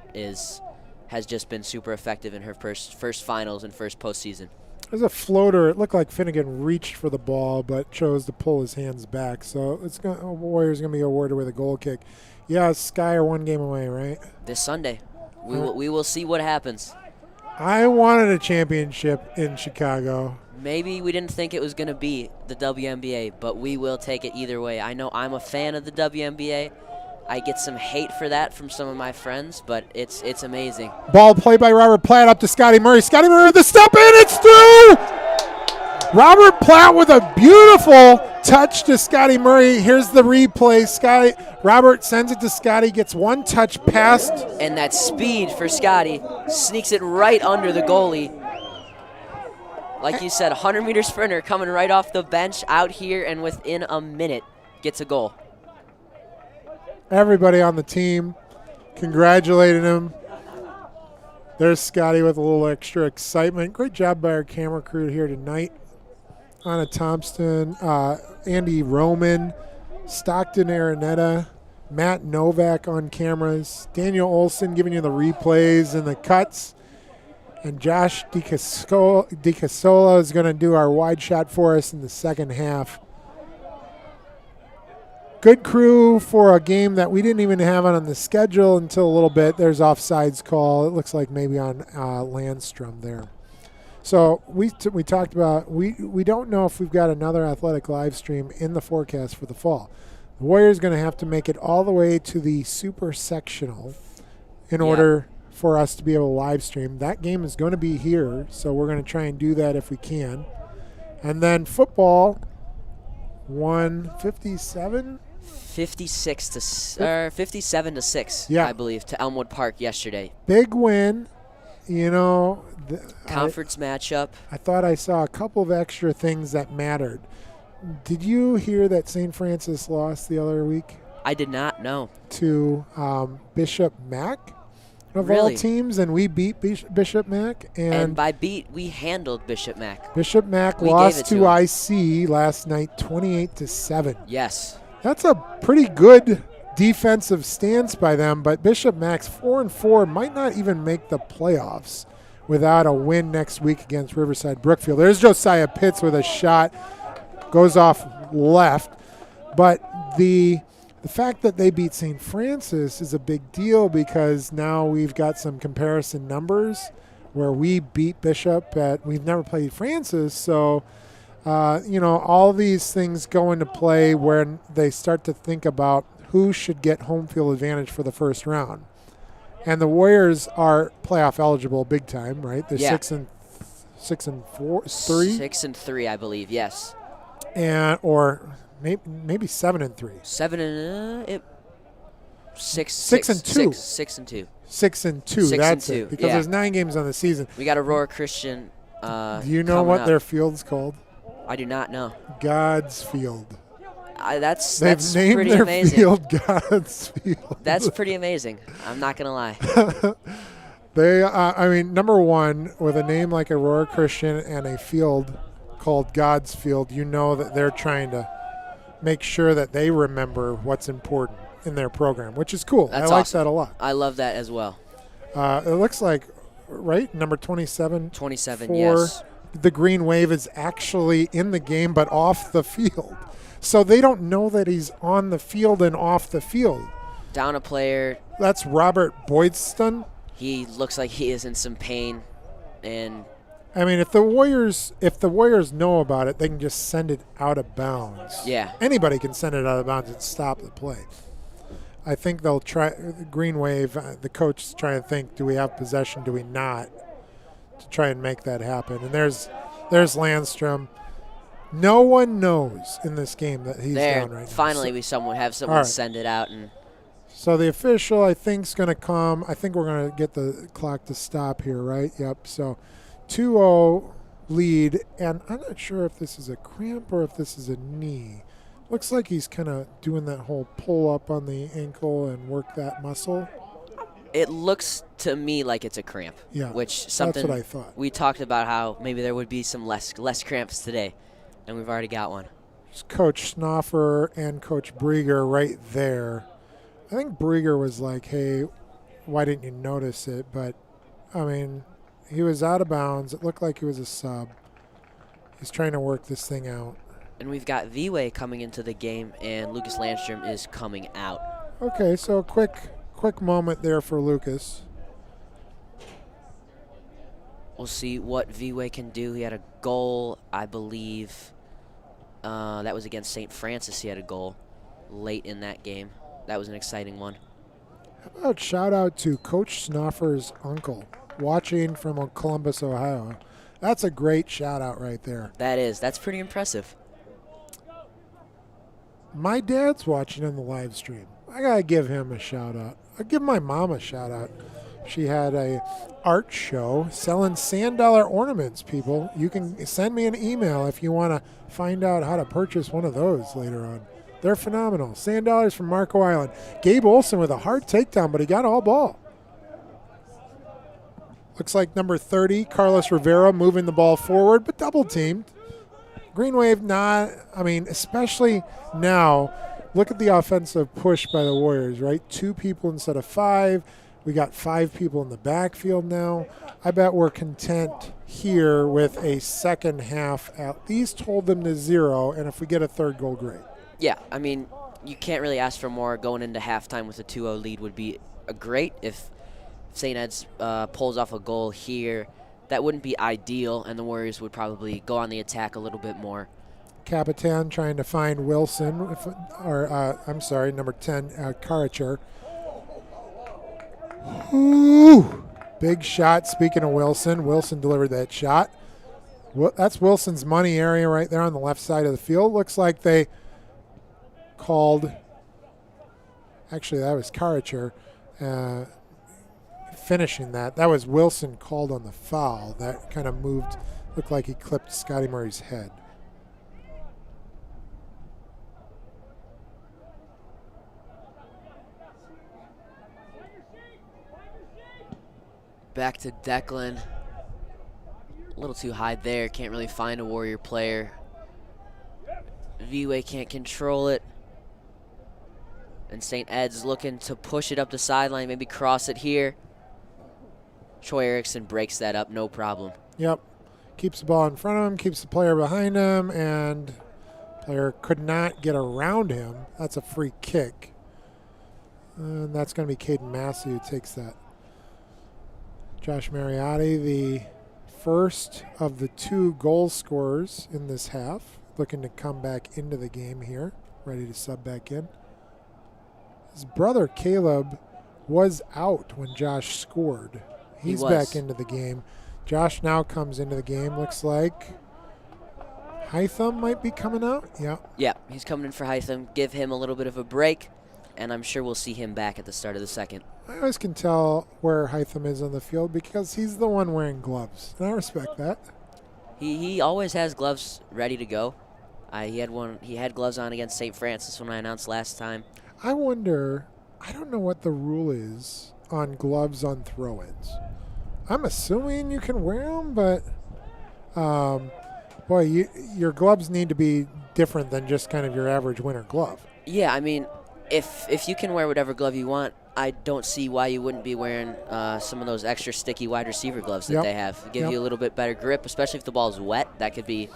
has just been super effective in her first finals and first postseason. There's a floater. It looked like Finnegan reached for the ball, but chose to pull his hands back. So Warriors going to be awarded with a goal kick. Yeah, Sky are one game away, right? This Sunday. We will see what happens. I wanted a championship in Chicago. Maybe we didn't think it was going to be the WNBA, but we will take it either way. I know I'm a fan of the WNBA. I get some hate for that from some of my friends, but it's amazing. Ball played by Robert Platt up to Scotty Murray. Scotty Murray with the step in. It's through! Robert Platt with a beautiful touch to Scotty Murray. Here's the replay. Robert sends it to Scotty, gets one touch past. And that speed for Scotty sneaks it right under the goalie. Like you said, 100-meter sprinter coming right off the bench out here, and within a minute gets a goal. Everybody on the team congratulated him. There's Scotty with a little extra excitement. Great job by our camera crew here tonight. Anna Thompson, Andy Roman, Stockton Araneta, Matt Novak on cameras, Daniel Olson giving you the replays and the cuts, and Josh DiCasola is going to do our wide shot for us in the second half. Good crew for a game that we didn't even have on the schedule until a little bit. There's offsides call. It looks like maybe on Landstrom there. So we talked about we don't know if we've got another athletic live stream in the forecast for the fall. The Warriors going to have to make it all the way to the super sectional in order for us to be able to live stream. That game is going to be here, so we're going to try and do that if we can. And then football, 157. 57 to 6, Yeah. I believe, to Elmwood Park yesterday. Big win. You know, Conference matchup. I thought I saw a couple of extra things that mattered. Did you hear that St. Francis lost the other week? I did not know. To Bishop Mack of Really? all teams, and we beat Bishop Mack. And by beat, we handled Bishop Mack. Bishop Mack We lost gave it to to him. IC last night 28-7. Yes. That's a pretty good defensive stance by them, but Bishop Mack's 4-4 might not even make the playoffs without a win next week against Riverside Brookfield. There's Josiah Pitts with a shot, goes off left, but the fact that they beat St. Francis is a big deal because now we've got some comparison numbers where we beat Bishop we've never played Francis, so all these things go into play when they start to think about who should get home field advantage for the first round. And the Warriors are playoff eligible big time, right? They're 6-3. 6-3, I believe. Yes. Or maybe 7-3. 6-2. 6-2. 6-2. That's 6-2, it. Because yeah. there's 9 games on the season. We got Aurora Christian. Do you know coming what up. their field's called? I do not know. God's Field. That's They've named pretty their amazing. field God's Field. That's pretty amazing. I'm not gonna lie. They, number one, with a name like Aurora Christian and a field called God's Field, you know that they're trying to make sure that they remember what's important in their program, which is cool. That's I like awesome. that a lot. I love that as well. It looks like, right, number 27. 27, for yes. the Green Wave is actually in the game but off the field. So they don't know that he's on the field and off the field. Down a player. That's Robert Boydston. He looks like he is in some pain, and If the Warriors know about it, they can just send it out of bounds. yeah. Anybody can send it out of bounds and stop the play. I think they'll try. Green Wave, the coach is trying to think: do we have possession? Do we not? To try and make that happen. And there's Landstrom. No one knows in this game that he's down right now. Finally, we have someone right. send it out, and So the official, I think, is going to come. I think we're going to get the clock to stop here, right? Yep. So 2-0 lead, and I'm not sure if this is a cramp or if this is a knee. Looks like he's kind of doing that whole pull up on the ankle and work that muscle. it looks to me like it's a cramp. Yeah, which something that's what I thought. We talked about how maybe there would be some less cramps today, and we've already got one. It's Coach Snoffer and Coach Brieger right there. I think Brieger was like, hey, why didn't you notice it? But, I mean, he was out of bounds. It looked like he was a sub. He's trying to work this thing out. And we've got V-Way coming into the game, and Lucas Landstrom is coming out. Okay, so a quick moment there for Lucas. We'll see what V-Way can do. He had a goal, I believe. That was against St. Francis. He had a goal late in that game. That was an exciting one. How about shout out to Coach Snoffer's uncle, watching from Columbus, Ohio. That's a great shout out right there. That is. That's pretty impressive. My dad's watching on the live stream. I gotta give him a shout out. I'll give my mom a shout out. She had a art show selling sand dollar ornaments, people. You can send me an email if you want to find out how to purchase one of those later on. They're phenomenal. Sand dollars from Marco Island. Gabe Olson with a hard takedown, but he got all ball. Looks like number 30, Carlos Rivera, moving the ball forward, but double teamed. Green Wave not, especially now, look at the offensive push by the Warriors, right? 2 people instead of 5. We got 5 people in the backfield now. I bet we're content here with a second half at least hold them to 0, and if we get a third goal, great. Yeah, you can't really ask for more. Going into halftime with a 2-0 lead would be great. If St. Ed's pulls off a goal here, that wouldn't be ideal, and the Warriors would probably go on the attack a little bit more. Capitan trying to find Wilson, number 10, Karacher. Ooh, big shot. Speaking of Wilson, Wilson delivered that shot. That's Wilson's money area right there on the left side of the field. Looks like they called, actually that was Karacher finishing that. That was Wilson called on the foul. That kind of moved, looked like he clipped Scotty Murray's head. Back to Declan. A little too high there. Can't really find a Warrior player. V-Way can't control it. And St. Ed's looking to push it up the sideline, maybe cross it here. Troy Erickson breaks that up, no problem. Yep. Keeps the ball in front of him, keeps the player behind him, and player could not get around him. That's a free kick. And that's going to be Caden Massey who takes that. Josh Mariotti, the first of the 2 goal scorers in this half, looking to come back into the game here, ready to sub back in. His brother Caleb was out when Josh scored. He's back into the game. Josh now comes into the game. Looks like Hytham might be coming out. Yeah. Yeah, he's coming in for Hytham. Give him a little bit of a break, and I'm sure we'll see him back at the start of the second. I always can tell where Hytham is on the field because he's the one wearing gloves, and I respect that. He always has gloves ready to go. He had gloves on against St. Francis when I announced last time. I wonder, I don't know what the rule is on gloves on throw-ins. I'm assuming you can wear them, but your gloves need to be different than just kind of your average winter glove. Yeah, if you can wear whatever glove you want, I don't see why you wouldn't be wearing some of those extra sticky wide receiver gloves that they have. Give you a little bit better grip, especially if the ball is wet. That could be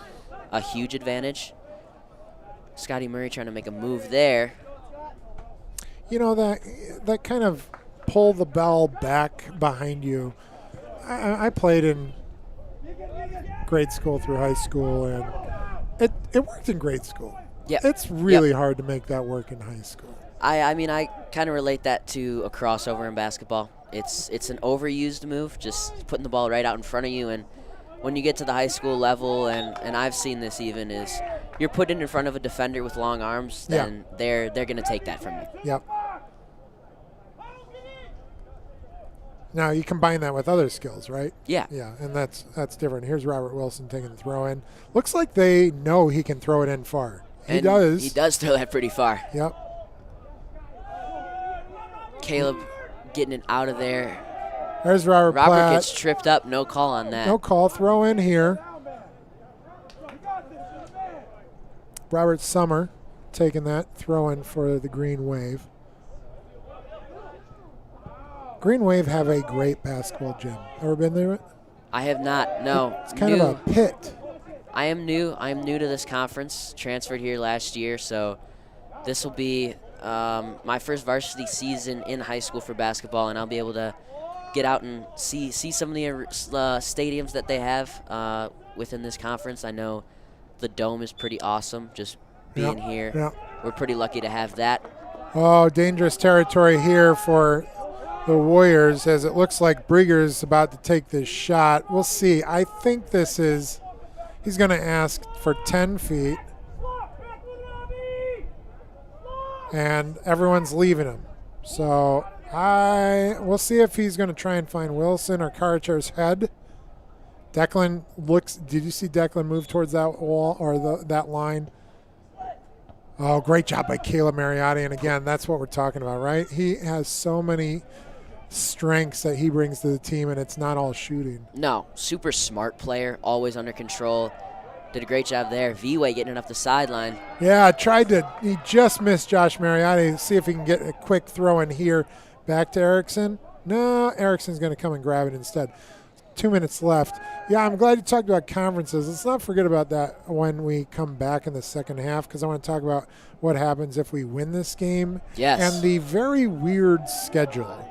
a huge advantage. Scotty Murray trying to make a move there. You know, that kind of pull the ball back behind you. I played in grade school through high school, and it worked in grade school. Yeah, it's really hard to make that work in high school. I kind of relate that to a crossover in basketball. It's an overused move, just putting the ball right out in front of you. And when you get to the high school level, and I've seen this even, is you're put in front of a defender with long arms, then they're going to take that from you. Yep. Now you combine that with other skills, right? Yeah. Yeah, and that's different. Here's Robert Wilson taking the throw in. Looks like they know he can throw it in far. He does. He does throw that pretty far. Yep. Caleb getting it out of there. There's Robert Platt. Gets tripped up. No call on that. No call. Throw in here. Robert Summer taking that throw in for the Green Wave. Green Wave have a great basketball gym. Ever been there? I have not, no. It's kind of a pit. I am new. I am new to this conference. Transferred here last year, so this will be my first varsity season in high school for basketball, and I'll be able to get out and see some of the stadiums that they have within this conference. I know the Dome is pretty awesome. Just being here, we're pretty lucky to have that. Oh, dangerous territory here for the Warriors, as it looks like Brieger's about to take this shot. We'll see. I think this is, he's going to ask for 10 feet. And everyone's leaving him. So we'll see if he's going to try and find Wilson or Karcher's head. Declan looks, did you see Declan move towards that wall or that line? Oh, great job by Caleb Mariotti. And again, that's what we're talking about, right? He has so many strengths that he brings to the team, and it's not all shooting. No, super smart player, always under control. Did a great job there. V-Way getting it up the sideline. Yeah, he just missed Josh Mariotti. See if he can get a quick throw in here back to Erickson. No, Erickson's going to come and grab it instead. 2 minutes left. Yeah, I'm glad you talked about conferences. Let's not forget about that when we come back in the second half, because I want to talk about what happens if we win this game. Yes. And the very weird schedule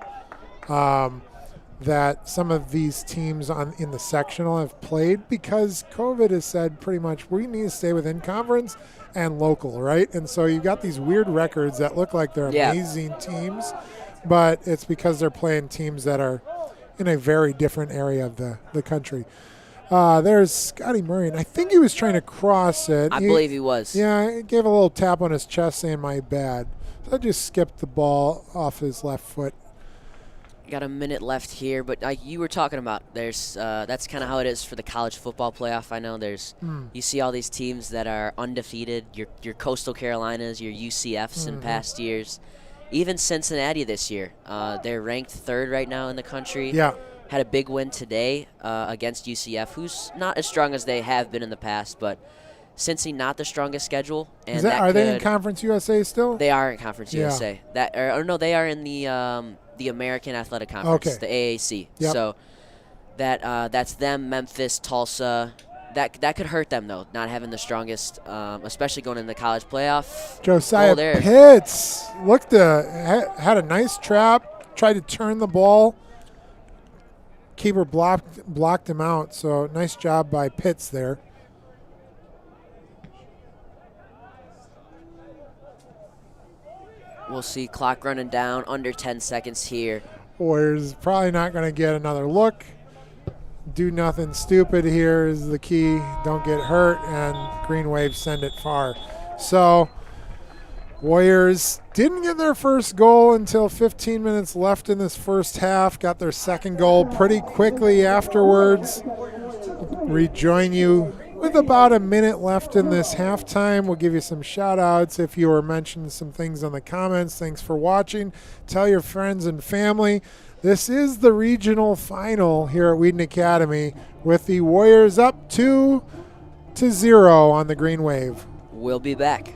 that some of these teams in the sectional have played, because COVID has said pretty much we need to stay within conference and local, right? And so you've got these weird records that look like they're amazing teams, but it's because they're playing teams that are in a very different area of the country. There's Scotty Murray, and I think he was trying to cross it. I believe he was. Yeah, he gave a little tap on his chest saying, "My bad." So I just skipped the ball off his left foot. Got a minute left here, but you were talking about that's kind of how it is for the college football playoff. I know you see all these teams that are undefeated, your Coastal Carolinas, your UCFs in past years. Even Cincinnati this year, they're ranked third right now in the country. Yeah. Had a big win today against UCF, who's not as strong as they have been in the past, but Cincy not the strongest schedule. And are they in Conference USA still? They are in Conference USA. They are in the American Athletic Conference, the AAC. Yep. So that's them, Memphis, Tulsa. That could hurt them, though, not having the strongest, especially going in the college playoff. Josiah Pitts had a nice trap, tried to turn the ball. Keeper blocked him out, so nice job by Pitts there. We'll see clock running down, under 10 seconds here. Warriors probably not going to get another look. Do nothing stupid here is the key. Don't get hurt, and Green Wave send it far. So Warriors didn't get their first goal until 15 minutes left in this first half. Got their second goal pretty quickly afterwards. Rejoin you with about a minute left in this halftime. We'll give you some shout outs if you were mentioning some things in the comments. Thanks for watching. Tell your friends and family. This is the regional final here at Wheaton Academy, with the Warriors up 2-0 on the Green Wave. We'll be back.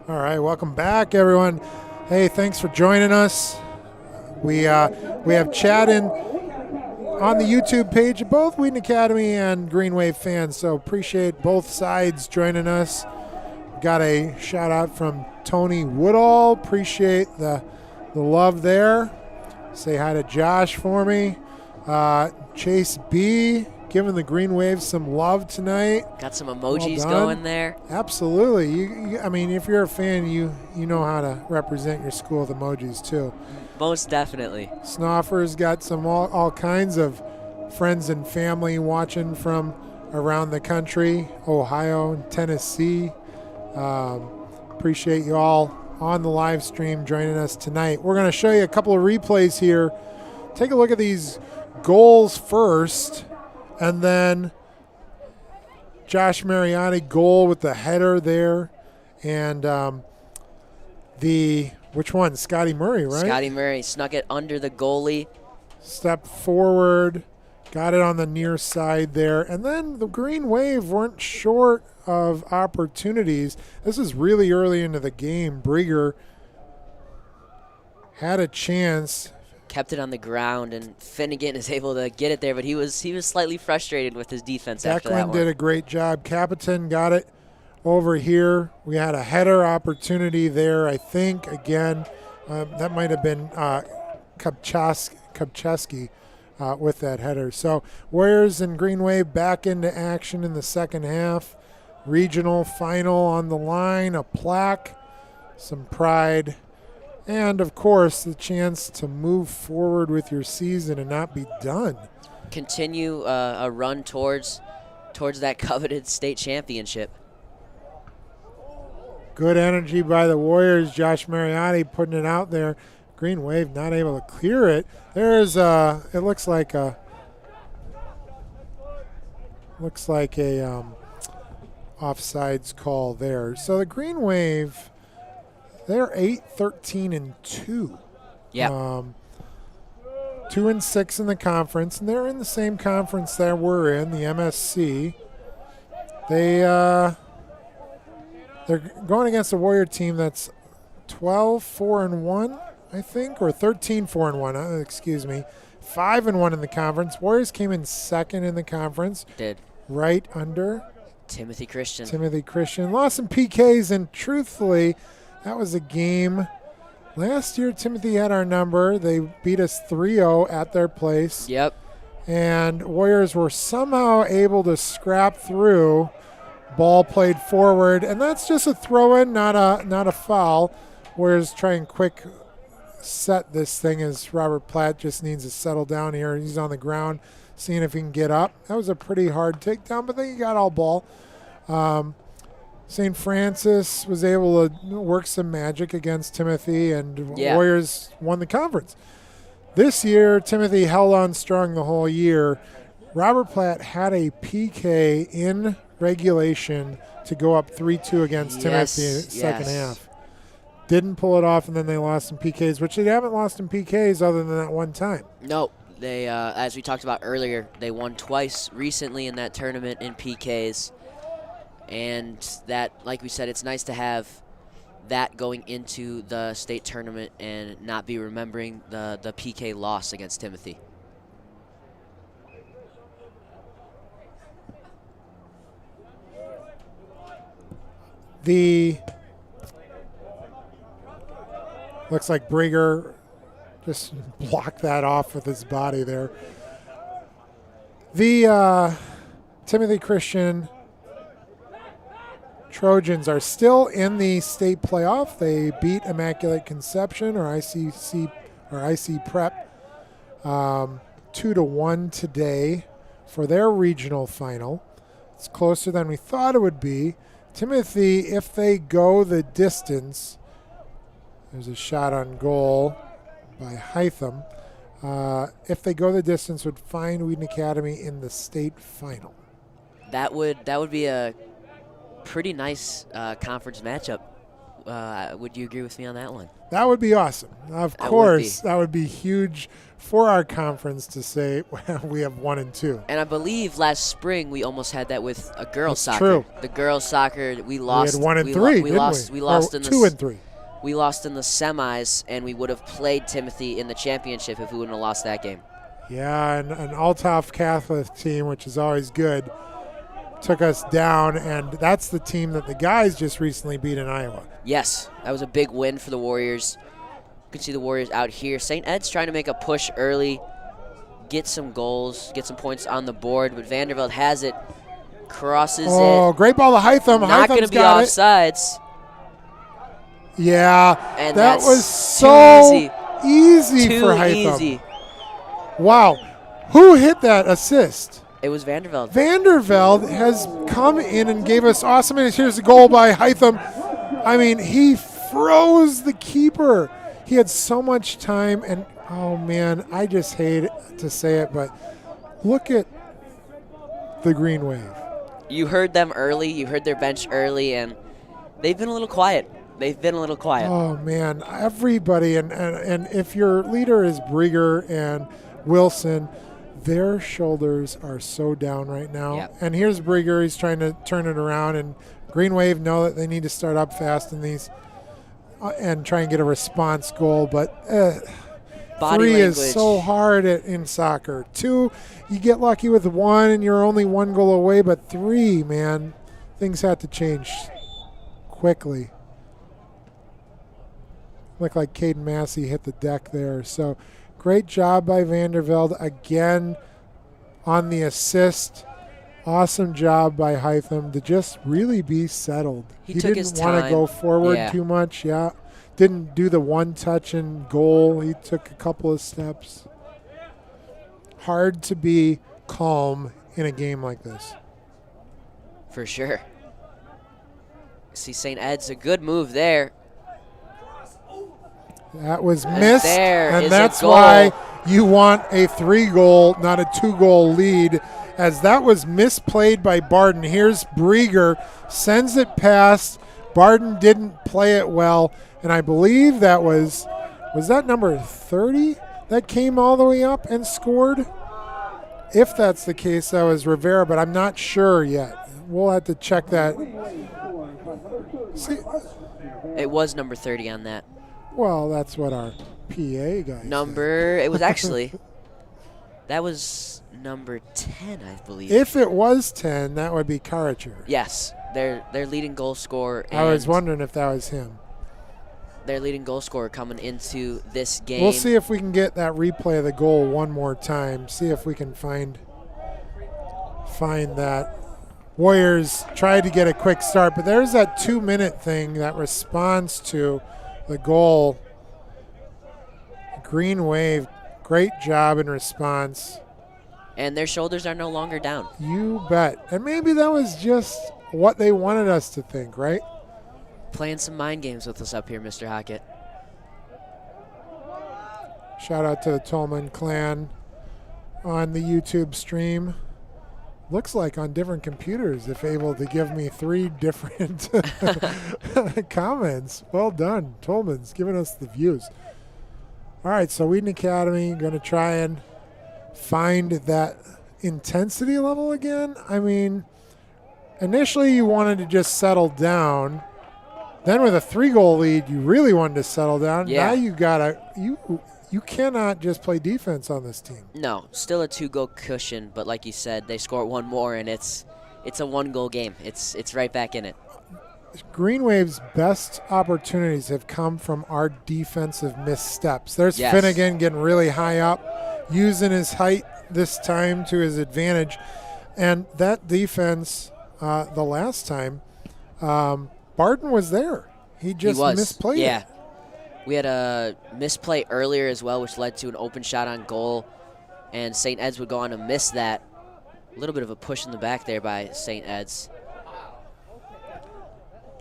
All right, welcome back, everyone. Hey, thanks for joining us. We have chat in on the YouTube page of both Wheaton Academy and Green Wave fans, so appreciate both sides joining us. Got a shout out from Tony Woodall. Appreciate the love there. Say hi to Josh for me. Chase B giving the Green Wave some love tonight. Got some emojis Well going there. Absolutely. I mean, if you're a fan, you know how to represent your school with emojis too. Most definitely. Snoffer's got some all kinds of friends and family watching from around the country, Ohio and Tennessee. Appreciate you all on the live stream joining us tonight. We're going to show you a couple of replays here. Take a look at these goals first, and then Josh Mariotti goal with the header there, and which one? Scotty Murray, right? Scotty Murray snuck it under the goalie. Stepped forward, got it on the near side there, and then the Green Wave weren't short of opportunities. This is really early into the game. Brieger had a chance. Kept it on the ground, and Finnegan is able to get it there, but he was slightly frustrated with his defense after that Declan one. did a great job. Capitan got it over here. We had a header opportunity there, I think. Again, that might have been Kupcheski with that header. So Warriors and Green Wave back into action in the second half. Regional final on the line, a plaque, some pride, and, of course, the chance to move forward with your season and not be done. Continue a run towards that coveted state championship. Good energy by the Warriors. Josh Mariotti putting it out there. Green Wave not able to clear it. There's it looks like a offsides call there. So the Green Wave, they're 8-13-2. Yeah. 2-6 in the conference, and they're in the same conference that we're in, the MSC. They're going against a Warrior team that's 12-4-1, I think, or 13-4-1. Excuse me, 5-1 in the conference. Warriors came in second in the conference. Did. Right under Timothy Christian. Lost some PKs, and truthfully, that was a game. Last year, Timothy had our number. They beat us 3-0 at their place. Yep. And Warriors were somehow able to scrap through. Ball played forward, and that's just a throw-in, not a foul. Warriors try and quick set this thing as Robert Platt just needs to settle down here. He's on the ground, seeing if he can get up. That was a pretty hard takedown, but then he got all ball. St. Francis was able to work some magic against Timothy, and Warriors won the conference. This year, Timothy held on strong the whole year. Robert Platt had a PK in regulation to go up 3-2 against Timothy in the second half. Didn't pull it off, and then they lost some PKs, which they haven't lost in PKs other than that one time. No, they, as we talked about earlier, they won twice recently in that tournament in PKs. And that, like we said, it's nice to have that going into the state tournament and not be remembering the PK loss against Timothy. Looks like Brieger just blocked that off with his body there. The Timothy Christian Trojans are still in the state playoff. They beat Immaculate Conception or IC Prep 2-1 today for their regional final. It's closer than we thought it would be. Timothy, if they go the distance, there's a shot on goal by Hytham. If they go the distance, would find Wheaton Academy in the state final. That would be a pretty nice conference matchup. Would you agree with me on that one? That would be awesome. Of course, that would be huge for our conference to say we have 1 and 2. And I believe last spring we almost had that with a girls' soccer. True. The girls' soccer, we lost. We had 1 and 3. We lost. We lost in 2 and 3. We lost in the semis, and we would have played Timothy in the championship if we wouldn't have lost that game. Yeah, and an Althoff Catholic team, which is always good, took us down, and that's the team that the guys just recently beat in Iowa. Yes, that was a big win for the Warriors. You can see the Warriors out here. St. Ed's trying to make a push early, get some goals, get some points on the board, but Vanderbilt has it, crosses it. Oh, great ball to Hytham. Not going to be offsides. Yeah, And that that's was so easy Too for Hytham. easy. Wow. Who hit that assist? It was Vanderveld. Vanderveld has come in and gave us awesome minutes. Here's the goal by Hytham. I mean, he froze the keeper. He had so much time, and oh man, I just hate to say it, but look at the Green Wave. You heard them early. You heard their bench early, and they've been a little quiet. Oh man, everybody, and if your leader is Brieger and Wilson, their shoulders are so down right now. Yep. And here's Brieger. He's trying to turn it around, and Green Wave know that they need to start up fast in these and try and get a response goal. But Body 3 language is so hard in soccer. 2, you get lucky with 1, and you're only 1 goal away. But 3, man, things have to change quickly. Looked like Caden Massey hit the deck there. So great job by Vanderveld again on the assist. Awesome job by Hytham to just really be settled. He took his didn't want to time. go forward Yeah. too much. Yeah. Didn't do the one touch and goal. He took a couple of steps. Hard to be calm in a game like this. for sure. See St. Ed's, a good move there. That was missed, there and is a that's goal. why you want a 3-goal, not a 2-goal lead, as that was misplayed by Barden. Here's Brieger, sends it past. Barden didn't play it well, and I believe that was that number 30 that came all the way up and scored? If that's the case, that was Rivera, but I'm not sure yet. We'll have to check that. See, It was number 30 on that. well, that's what our PA guy said. It was actually, that was number 10, I believe. If it was 10, that would be Karacher. Yes, their leading goal scorer. I was and wondering if that was him. their leading goal scorer coming into this game. We'll see if we can get that replay of the goal one more time. See if we can find that. Warriors tried to get a quick start, but there's that 2-minute thing that responds to the goal. Green Wave, great job in response. And their shoulders are no longer down. You bet. And maybe that was just what they wanted us to think, right? Playing some mind games with us up here, Mr. Hockett. Shout out to the Tolman clan on the YouTube stream. Looks like on different computers, if able to give me 3 different comments. Well done. Tolman's giving us the views. All right, so Wheaton Academy going to try and find that intensity level again. I mean, initially you wanted to just settle down. Then with a 3-goal lead, you really wanted to settle down. Yeah. Now you gotta you cannot just play defense on this team. No, still a 2-goal cushion, but like you said, they score one more, and it's a 1-goal game. It's right back in it. Green Wave's best opportunities have come from our defensive missteps. There's Yes. Finnegan getting really high up, using his height this time to his advantage. And that defense, the last time, Barden was there. He just misplayed it. Yeah. We had a misplay earlier as well, which led to an open shot on goal, and St. Ed's would go on to miss that. A little bit of a push in the back there by St. Ed's.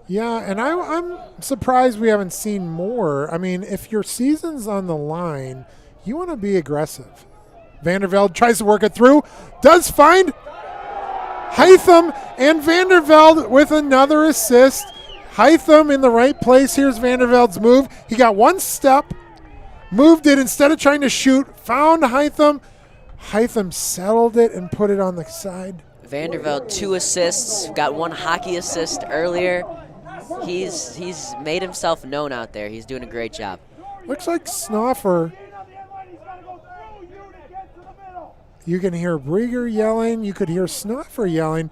Yeah, and I'm surprised we haven't seen more. I mean, if your season's on the line, you want to be aggressive. Vanderveld tries to work it through, does find Hytham, and Vanderveld with another assist. Hytham in the right place. Here's Vanderveld's move. He got one step, moved it instead of trying to shoot, found Hytham. Hytham settled it and put it on the side. Vanderveld, 2 assists, got 1 hockey assist earlier. He's made himself known out there. He's doing a great job. Looks like Snoffer. You can hear Brieger yelling. You could hear Snoffer yelling.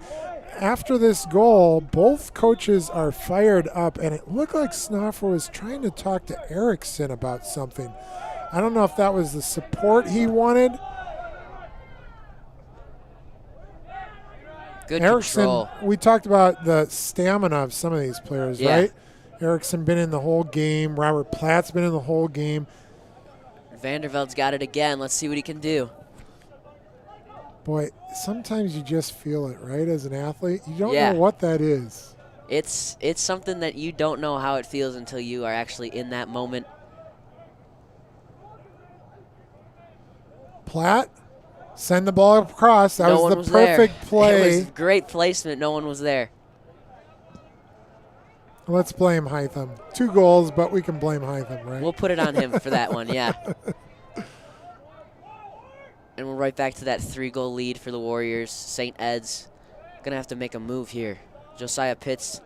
After this goal, both coaches are fired up, and it looked like Snoffer was trying to talk to Erickson about something. I don't know if that was the support he wanted. Good Erickson, control. we talked about the stamina of some of these players, Yeah. right? Erickson been in the whole game. Robert Platt's been in the whole game. Vanderveld's got it again. Let's see what he can do. Boy, sometimes you just feel it, right, as an athlete? You don't Yeah. know what that is. It's something that you don't know how it feels until you are actually in that moment. Platt, send the ball across. That No one was was the perfect there. play. It was great placement. No one was there. Let's blame Hytham. 2 goals, but we can blame Hytham, right? We'll put it on him for that one, yeah. And we're right back to that 3-goal lead for the Warriors. St. Ed's going to have to make a move here. Josiah Pitts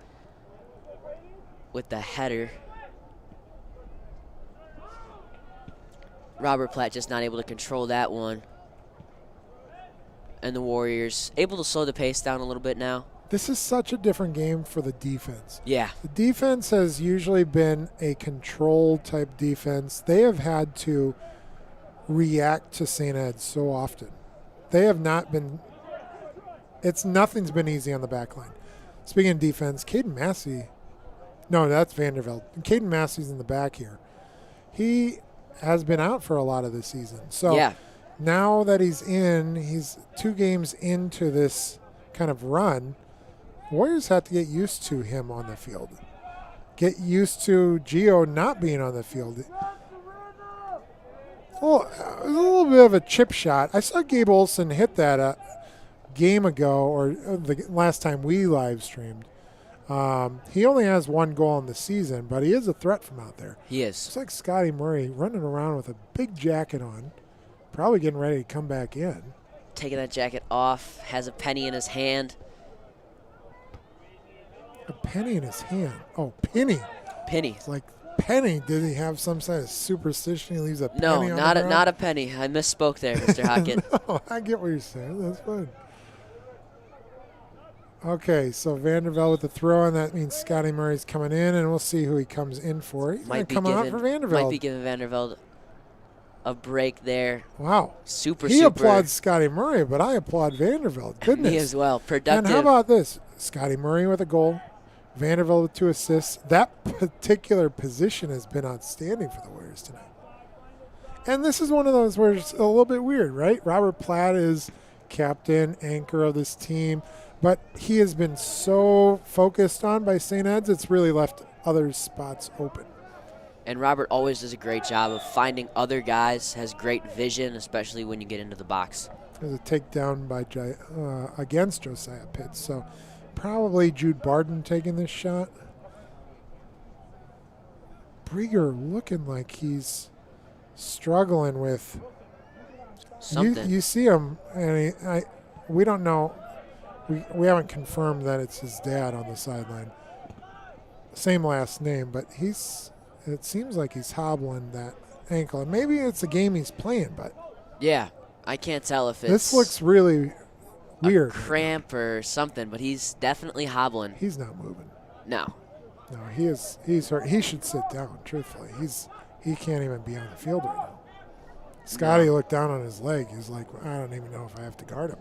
with the header. Robert Platt just not able to control that one. And the Warriors able to slow the pace down a little bit now. This is such a different game for the defense. Yeah. The defense has usually been a control type defense. They have had to react to St. Ed so often. They have not been, nothing's been easy on the back line. Speaking of defense, Caden Massey, no, that's Vandervelde. Caden Massey's in the back here. He has been out for a lot of the season. So Yeah. now that he's 2 games into this kind of run, Warriors have to get used to him on the field. Get used to Gio not being on the field. Well, it was a little bit of a chip shot. I saw Gabe Olsen hit that a game ago, or the last time we live streamed. He only has 1 goal in the season, but he is a threat from out there. He It's is. like Scotty Murray running around with a big jacket on, probably getting ready to come back in. Taking that jacket off, has a penny in his hand. A penny in his hand. Oh, penny. Penny. It's like penny. Did he have some sort of superstition? He leaves a penny No, on not the a, ground? not a penny. I misspoke there, Mr. Hockett. No, I get what you're saying. That's fine. Okay, so Vandervelde with the throw, and that means Scotty Murray's coming in, and we'll see who he comes in for. He's going to come out for Vandervelde. Might be giving Vandervelde a break there. Wow. Super. He applauds Scotty Murray, but I applaud Vandervelde. Goodness. Me as well. Productive. And how about this? Scotty Murray with a goal, Vandervelde with 2 assists. That particular position has been outstanding for the Warriors tonight. And this is one of those where it's a little bit weird, right? Robert Platt is captain, anchor of this team, but he has been so focused on by St. Ed's, it's really left other spots open. And Robert always does a great job of finding other guys, has great vision, especially when you get into the box. There's a takedown by against Josiah Pitts, so probably Jude Barden taking this shot. Brieger looking like he's struggling with Something. You see him, and we don't know. We haven't confirmed that it's his dad on the sideline. Same last name, but it seems like he's hobbling that ankle. And maybe it's a game he's playing, but Yeah. I can't tell if it's this looks really weird. a cramp or something, but he's definitely hobbling. He's not moving. No. No, he's hurt. He should sit down, truthfully. He can't even be on the field right now. Scotty looked down on his leg. He's like, I don't even know if I have to guard him.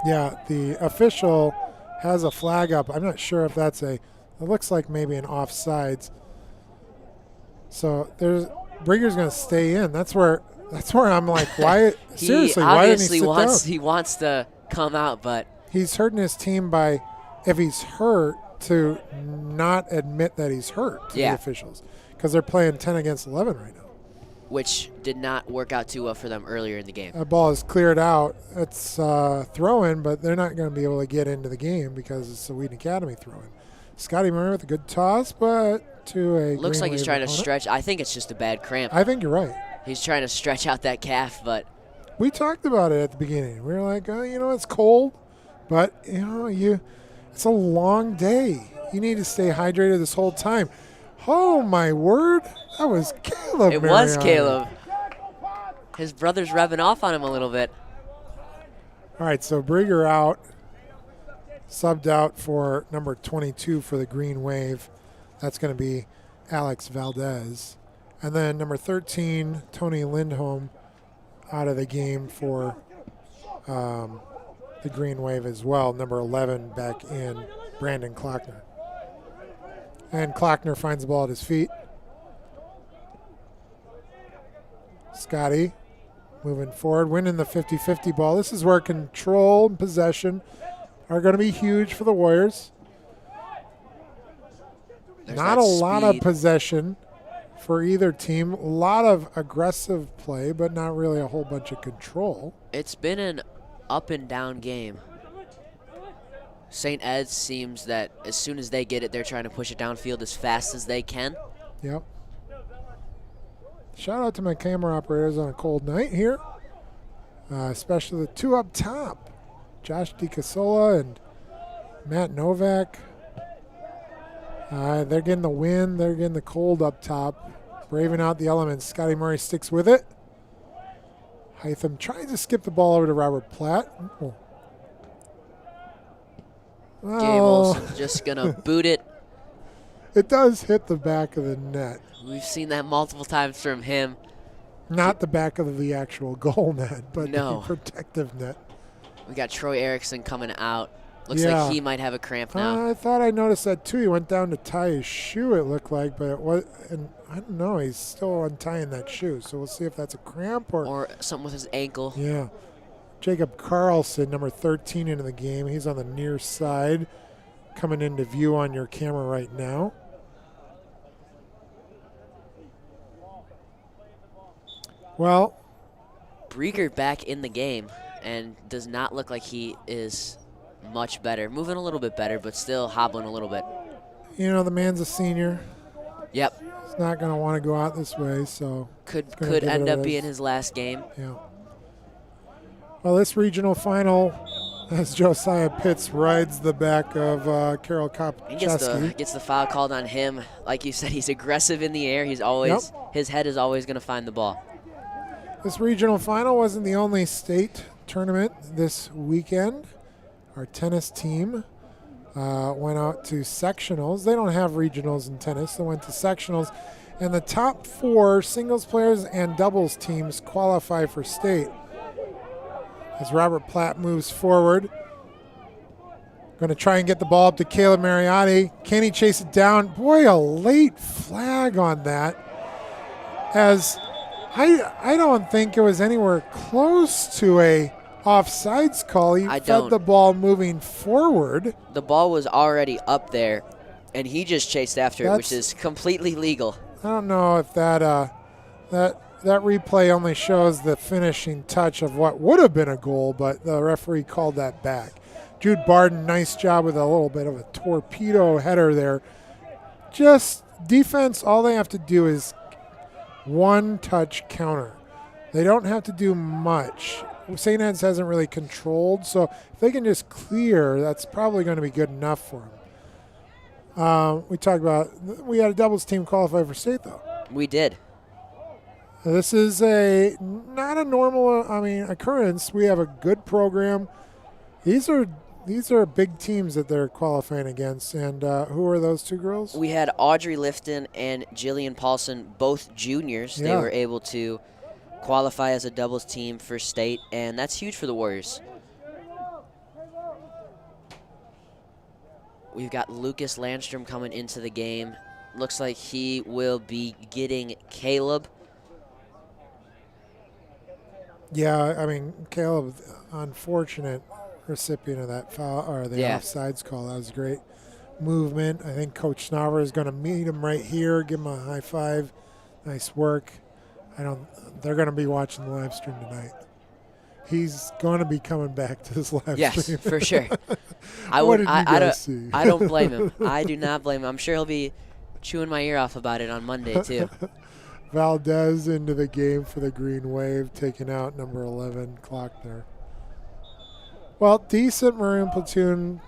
Yeah, the official has a flag up. I'm not sure if that's it looks like maybe an offsides. So Brieger's going to stay in. That's where I'm like, why? Seriously, why didn't he sit down? He wants to come out, but He's hurting his team by, if he's hurt, to not admit that he's hurt to the officials, because they're playing 10 against 11 right now. which did not work out too well for them earlier in the game. That ball is cleared out. It's throw-in, but they're not going to be able to get into the game because it's a Wheaton Academy throw-in. Scotty Murray with a good toss, but to a Looks like he's trying to opponent. stretch. I think it's just a bad cramp. I think you're right. He's trying to stretch out that calf, but We talked about it at the beginning. We were like, oh, it's cold, but it's a long day. You need to stay hydrated this whole time. Oh my word! That was Caleb. it was Mariani. Caleb. His brother's rubbing off on him a little bit. All right, so Brieger out, subbed out for number 22 for the Green Wave. That's going to be Alex Valdez. And then number 13, Tony Lindholm, out of the game for the Green Wave as well. Number 11 back in, Brandon Klockner. And Klockner finds the ball at his feet. Scotty moving forward, winning the 50-50 ball. This is where control and possession are going to be huge for the Warriors. There's Not that a lot of speed. possession for either team. A lot of aggressive play, but not really a whole bunch of control. It's been an up and down game. St. Ed's seems that as soon as they get it, they're trying to push it downfield as fast as they can. Yep. Shout out to my camera operators on a cold night here, especially the two up top, Josh DiCasola and Matt Novak. They're getting the wind. They're getting the cold up top, braving out the elements. Scotty Murray sticks with it. Hytham tries to skip the ball over to Robert Platt. Oh. Gabe Oh, Olsen just going to boot it. it does hit the back of the net. We've seen that multiple times from him. Not the back of the actual goal net, but No. the protective net. We got Troy Erickson coming out. Looks Yeah. like he might have a cramp now. I thought I noticed that too. He went down to tie his shoe, it looked like, but it was, and I don't know, he's still untying that shoe. So we'll see if that's a cramp Or something with his ankle. yeah. Jacob Carlson, number 13 into the game. He's on the near side, coming into view on your camera right now. Well, Brieger back in the game and does not look like he is much better. Moving a little bit better, but still hobbling a little bit. you know, the man's a senior. Yep. He's not going to want to go out this way, so Could gonna give end it up a- being his last game. yeah. Well, this regional final, as Josiah Pitts rides the back of Carol He gets Kopcheski. the foul called on him. Like you said, he's aggressive in the air. He's always his head is always going to find the ball. This regional final wasn't the only state tournament this weekend. Our tennis team went out to sectionals. They don't have regionals in tennis. They went to sectionals. And the top 4 singles players and doubles teams qualify for state. As Robert Platt moves forward. Going to try and get the ball up to Caleb Mariotti. Can he chase it down? Boy, a late flag on that. As I don't think it was anywhere close to a offsides call. He fed the ball moving forward. The ball was already up there, and he just chased after it, which is completely legal. I don't know if that replay only shows the finishing touch of what would have been a goal, but the referee called that back. Jude Barden, nice job with a little bit of a torpedo header there. Just defense, all they have to do is one touch counter. They don't have to do much. St. Ed's hasn't really controlled, so if they can just clear, that's probably going to be good enough for them. We had a doubles team qualify for state, though. We did. This is not a normal, occurrence. We have a good program. These are big teams that they're qualifying against. And who are those two girls? We had Audrey Lifton and Jillian Paulson, both juniors. Yeah. They were able to qualify as a doubles team for state, and that's huge for the Warriors. We've got Lucas Landstrom coming into the game. Looks like he will be getting Caleb. Yeah, Caleb, unfortunate recipient of that foul or the offsides call. That was great movement. I think Coach Snover is going to meet him right here, give him a high five. Nice work. They're going to be watching the live stream tonight. He's going to be coming back to this live stream. Yes, for sure. I don't blame him. I do not blame him. I'm sure he'll be chewing my ear off about it on Monday, too. Valdez into the game for the Green Wave, taking out number 11, Klockner. Well, decent Maroon Platoon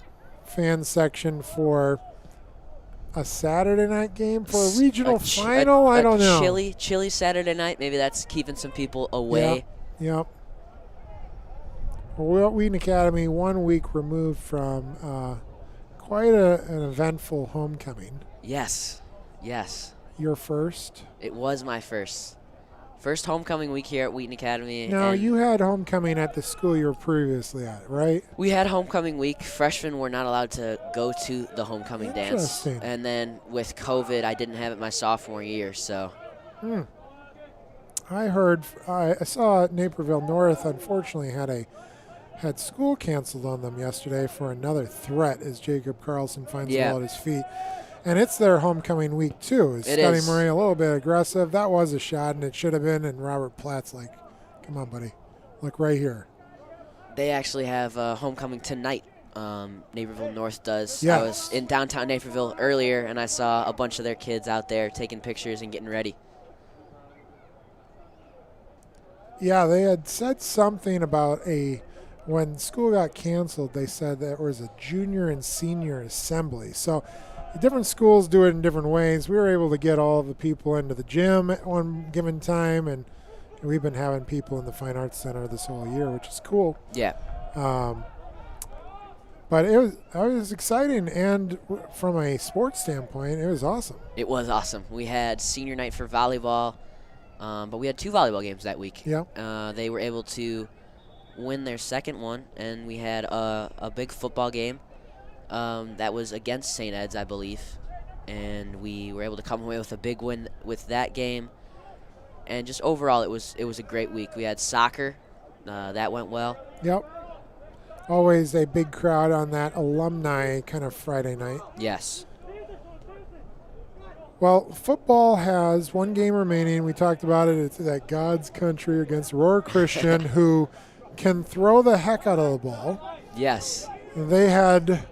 fan section for a Saturday night game. For a regional final, I don't know. Chilly Saturday night. Maybe that's keeping some people away. Yep. Well, Wheaton Academy, 1 week removed from quite an eventful homecoming. Yes. Your first? It was my first homecoming week here at Wheaton Academy. No, you had homecoming at the school you were previously at, right? We had homecoming week. Freshmen were not allowed to go to the homecoming dance. Interesting. And then with COVID, I didn't have it my sophomore year, so. I heard, I saw Naperville North unfortunately had school canceled on them yesterday for another threat as Jacob Carlson finds the ball at his feet. And it's their homecoming week, too. Is Scotty Murray a little bit aggressive? That was a shot, and it should have been. And Robert Platt's like, come on, buddy. Look right here. They actually have homecoming tonight. Naperville North does. Yeah. I was in downtown Naperville earlier, and I saw a bunch of their kids out there taking pictures and getting ready. Yeah, they had said something about when school got canceled, they said there was a junior and senior assembly. So different schools do it in different ways. We were able to get all of the people into the gym at one given time, and we've been having people in the Fine Arts Center this whole year, which is cool. Yeah. But it was exciting, and from a sports standpoint, it was awesome. It was awesome. We had senior night for volleyball, but we had 2 volleyball games that week. Yeah. They were able to win their second one, and we had a big football game that was against St. Ed's, I believe, and we were able to come away with a big win with that game. And just overall, it was a great week. We had soccer. That went well. Yep. Always a big crowd on that alumni kind of Friday night. Yes. Well, football has one game remaining. We talked about it. It's at God's Country against Roar Christian, who can throw the heck out of the ball. Yes. They had,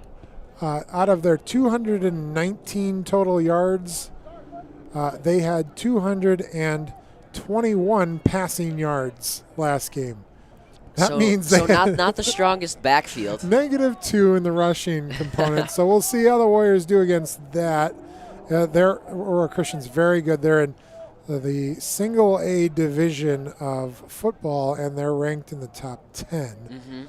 out of their 219 total yards, they had 221 passing yards last game. That means they not the strongest backfield. -2 in the rushing component. So we'll see how the Warriors do against that. Aurora Christian's very good. They're in the single A division of football, and they're ranked in the top 10.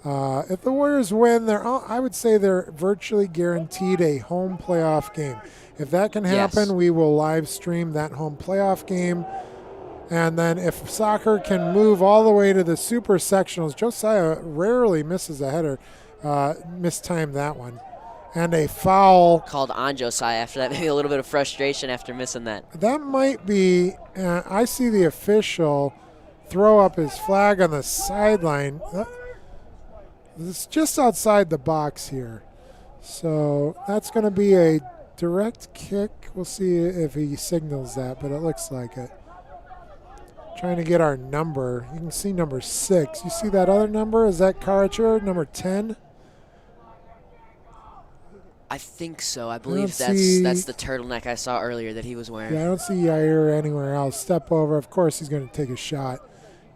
Mm-hmm. If the Warriors win, I would say they're virtually guaranteed a home playoff game. If that can happen, we will live stream that home playoff game. And then if soccer can move all the way to the super sectionals, Josiah rarely misses a header, mistimed that one. And a foul. Called on Josiah after that, maybe a little bit of frustration after missing that. That might be, I see the official throw up his flag on the sideline. It's just outside the box here. So that's going to be a direct kick. We'll see if he signals that, but it looks like it. Trying to get our number. You can see number 6. You see that other number? Is that Karcher, number 10? I think so. I believe that's the turtleneck I saw earlier that he was wearing. Yeah, I don't see Yair anywhere else. Step over. Of course he's going to take a shot.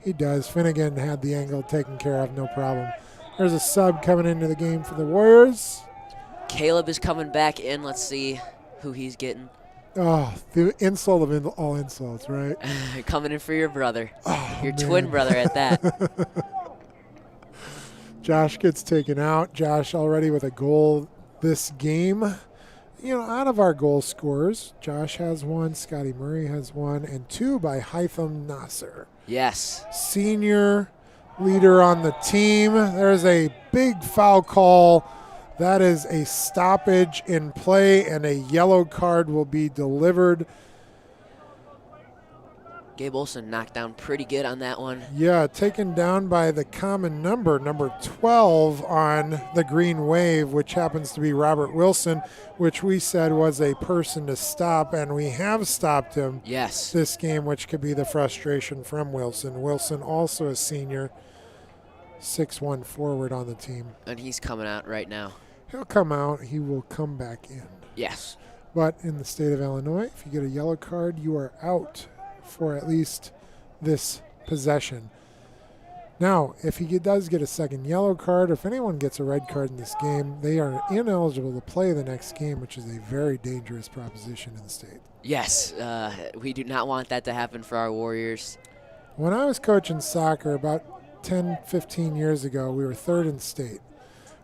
He does. Finnegan had the angle taken care of, no problem. There's a sub coming into the game for the Warriors. Caleb is coming back in. Let's see who he's getting. Oh, the insult of all insults, right? Coming in for your brother. Oh, your man. twin brother at that. Josh gets taken out. Josh already with a goal this game. You know, out of our goal scorers, Josh has 1, Scotty Murray has 1, and 2 by Hytham Nasser. Yes. Senior leader on the team. There's a big foul call. That is a stoppage in play, and a yellow card will be delivered. Gabe Olson knocked down pretty good on that one. Yeah, taken down by the common number 12 on the green wave, which happens to be Robert Wilson, which we said was a person to stop, and we have stopped him this game, which could be the frustration from Wilson. Wilson also a senior, 6'1" forward on the team. And he's coming out right now. He'll come out. He will come back in. Yes. But in the state of Illinois, if you get a yellow card, you are out for at least this possession. Now, if he does get a second yellow card, or if anyone gets a red card in this game, they are ineligible to play the next game, which is a very dangerous proposition in the state. Yes. We do not want that to happen for our Warriors. When I was coaching soccer about 10, 15 years ago, we were 3rd in state.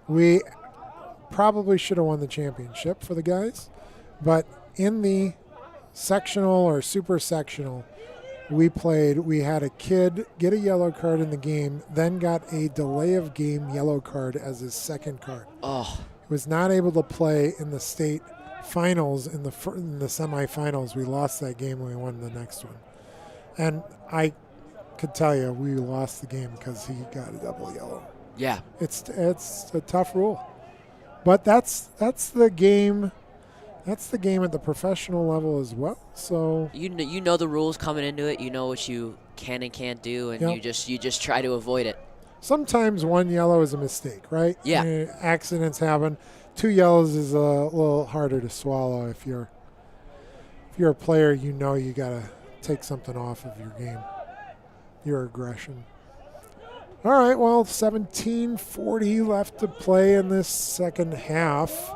We probably should have won the championship for the guys, but in the sectional or super sectional, we had a kid get a yellow card in the game, then got a delay of game yellow card as his second card. Oh. He was not able to play in the state finals. In the semifinals, we lost that game and we won the next one. And I could tell you we lost the game because he got a double yellow. Yeah. It's a tough rule. But that's the game. That's the game at the professional level as well. So You know the rules coming into it. You know what you can and can't do, and Yep. you just try to avoid it. sometimes one yellow is a mistake, right? Yeah. Accidents happen. 2 yellows is a little harder to swallow if you're a player. You know you got to take something off of your game, your aggression. All right, well, 17:40 left to play in this second half.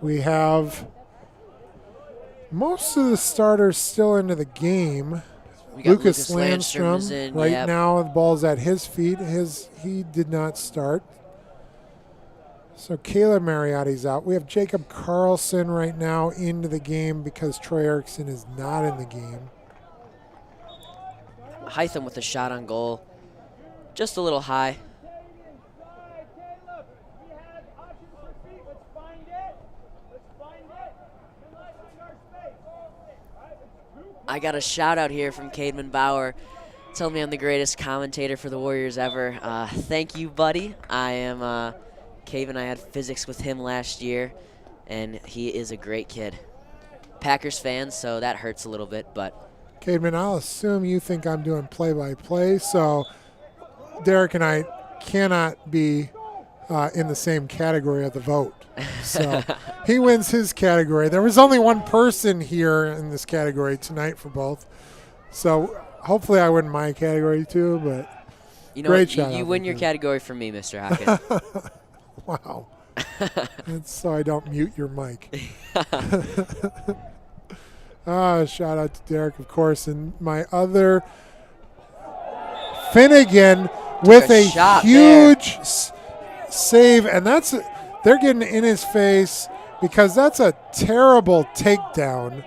We have most of the starters still into the game. We got Lucas Landstrom Landstrom is in. right Yep. now, the ball's at his feet. He did not start. So Caleb Mariotti's out. We have Jacob Carlson right now into the game because Troy Erickson is not in the game. Hytham with a shot on goal. Just a little high. I got a shout out here from Cademan Bauer. Tell me I'm the greatest commentator for the Warriors ever. Thank you, buddy. I am Caven. I had physics with him last year, and he is a great kid. Packers fan, so that hurts a little bit, but Cademan, I'll assume you think I'm doing play-by-play, so Derek and I cannot be in the same category of the vote. So he wins his category. There was only one person here in this category tonight for both. So hopefully I win my category too, but you know great what? shout You out win to your him. category from me, Mr. Hockett. Wow. That's so I don't mute your mic. Shout out to Derek, of course, and my other Finnegan with a a shot huge save, and they're getting in his face because that's a terrible takedown.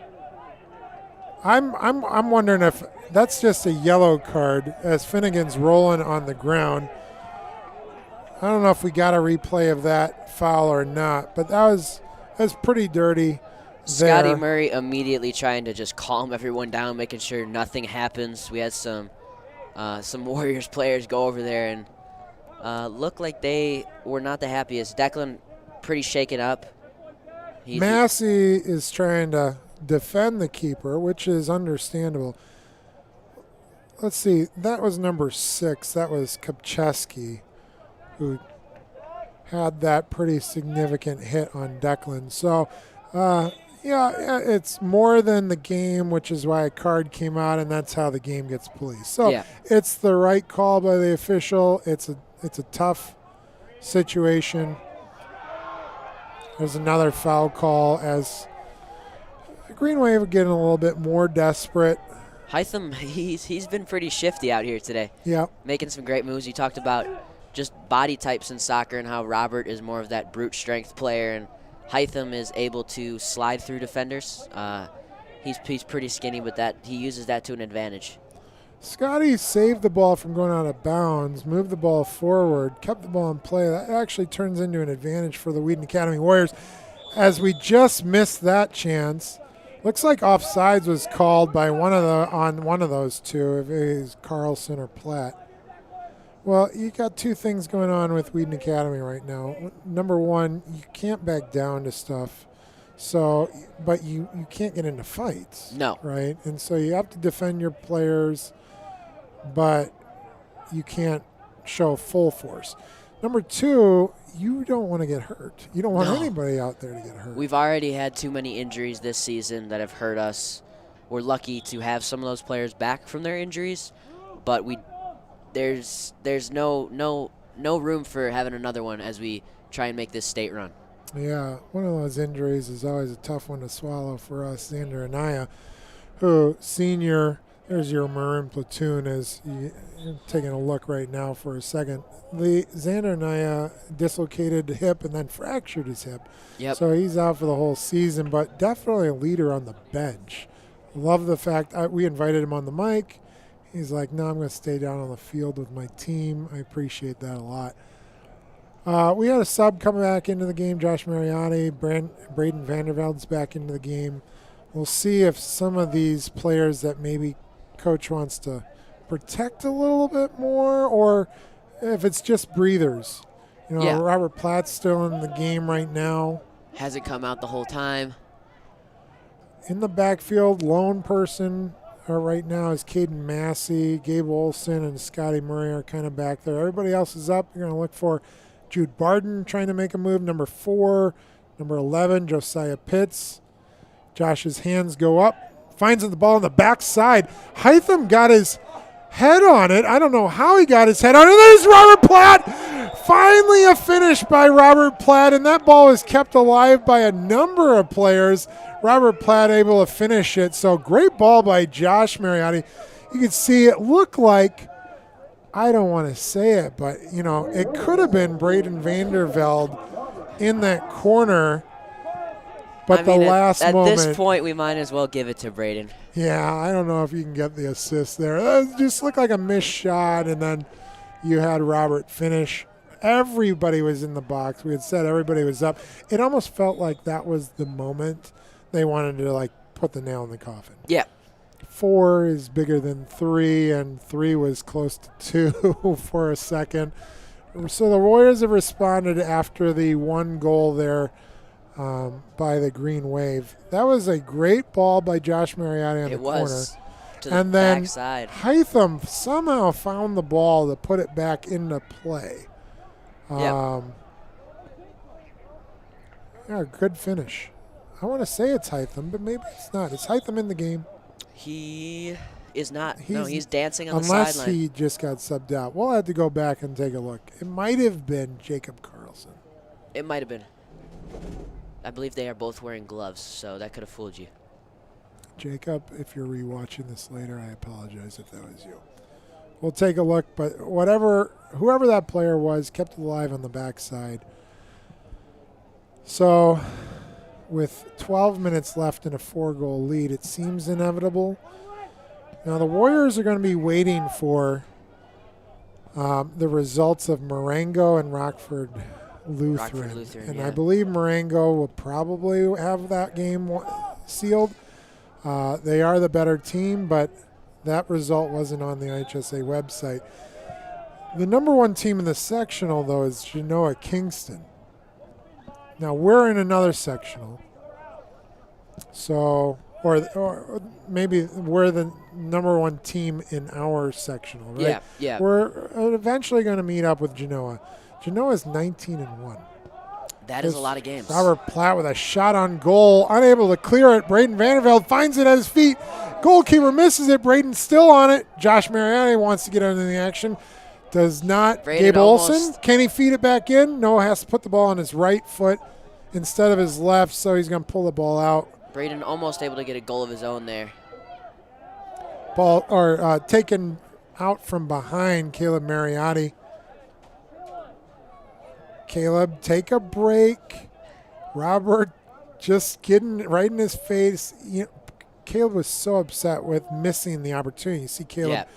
I'm wondering if that's just a yellow card as Finnegan's rolling on the ground. I don't know if we got a replay of that foul or not, but that was pretty dirty. Scotty there. Murray immediately trying to just calm everyone down, making sure nothing happens. We had some Warriors players go over there and look like they were not the happiest. Declan pretty shaken up. Massey is trying to defend the keeper, which is understandable. Let's see. That was number 6. That was Kopcheski, who had that pretty significant hit on Declan. So, yeah, it's more than the game, which is why a card came out, and that's how the game gets policed. So Yeah. It's the right call by the official. It's a tough situation. There's another foul call as Green Wave are getting a little bit more desperate. Hytham, he's been pretty shifty out here today. Yeah. Making some great moves. You talked about just body types in soccer and how Robert is more of that brute strength player, and Hytham is able to slide through defenders. He's pretty skinny, but he uses that to an advantage. Scotty saved the ball from going out of bounds, moved the ball forward, kept the ball in play. That actually turns into an advantage for the Wheaton Academy Warriors as we just missed that chance. Looks like offsides was called by on one of those two, if it was Carlson or Platt. Well, you got two things going on with Wheaton Academy right now. Number one, you can't back down to stuff. So, but you can't get into fights. No. Right? And so you have to defend your players, but you can't show full force. Number two, you don't want to get hurt. You don't want anybody out there to get hurt. We've already had too many injuries this season that have hurt us. We're lucky to have some of those players back from their injuries, but there's no room for having another one as we try and make this state run. Yeah, one of those injuries is always a tough one to swallow for us. Xander Anaya, who senior, there's your maroon platoon as you're taking a look right now for a second. Xander Anaya dislocated the hip and then fractured his hip. Yep. So he's out for the whole season, but definitely a leader on the bench. Love the fact we invited him on the mic. He's like, no, I'm going to stay down on the field with my team. I appreciate that a lot. We had a sub coming back into the game, Josh Mariotti. Braden Vanderveld's back into the game. We'll see if some of these players that maybe coach wants to protect a little bit more, or if it's just breathers. You know, Yeah. Robert Platt's still in the game right now. Hasn't come out the whole time. In the backfield, lone person right now is Caden Massey. Gabe Olson and Scotty Murray are kind of back there. Everybody else is up. You're going to look for Jude Barden trying to make a move. Number 4, number 11, Josiah Pitts. Josh's hands go up. Finds the ball on the backside. Hytham got his head on it. I don't know how he got his head on it. There's Robert Platt. Finally a finish by Robert Platt, and that ball was kept alive by a number of players. Robert Platt able to finish it. So great ball by Josh Mariotti. You can see it looked like, I don't want to say it, but, you know, it could have been Braden Vandervelde in that corner. But I mean, the last at moment. this point, we might as well give it to Braden. Yeah, I don't know if you can get the assist there. That just looked like a missed shot, and then you had Robert finish. Everybody was in the box. We had said everybody was up. It almost felt like that was the moment they wanted to, like, put the nail in the coffin. Yeah. 4 is bigger than 3, and 3 was close to 2 for a second. So the Warriors have responded after the 1 goal there by the Green Wave. That was a great ball by Josh Mariotti on the corner. It was. To the And then backside. Hytham somehow found the ball to put it back into play. Yep. Yeah, good finish. I want to say it's Hytham, but maybe it's not. Is Hytham in the game? He is not. He's- He's dancing on the Unless sideline. he just got subbed out. We'll have to go back and take a look. It might have been Jacob Carlson. It might have been. I believe they are both wearing gloves, so that could have fooled you. Jacob, if you're rewatching this later, I apologize if that was you. We'll take a look, but whoever that player was, kept it alive on the backside. So, with 12 minutes left and a 4-goal lead, it seems inevitable. Now, the Warriors are going to be waiting for the results of Marengo and Rockford Lutheran. And yeah. I believe Marengo will probably have that game sealed. They are the better team, but that result wasn't on the IHSA website. The number 1 team in the sectional, though, is Genoa Kingston. Now, we're in another sectional. So, or maybe we're the number 1 team in our sectional, right? Yeah, yeah. We're eventually going to meet up with Genoa. Genoa is 19-1. That is a lot of games. Robert Platt with a shot on goal, unable to clear it. Braden Vandervelde finds it at his feet. Goalkeeper misses it. Braden's still on it. Josh Mariani wants to get into the action. Does not. Braden Gabe Olson, almost- can he feed it back in? No, has to put the ball on his right foot instead of his left, so he's going to pull the ball out. Braden almost able to get a goal of his own there. Ball taken out from behind Caleb Mariotti. Caleb, take a break. Robert just getting right in his face. Caleb was so upset with missing the opportunity. You see Caleb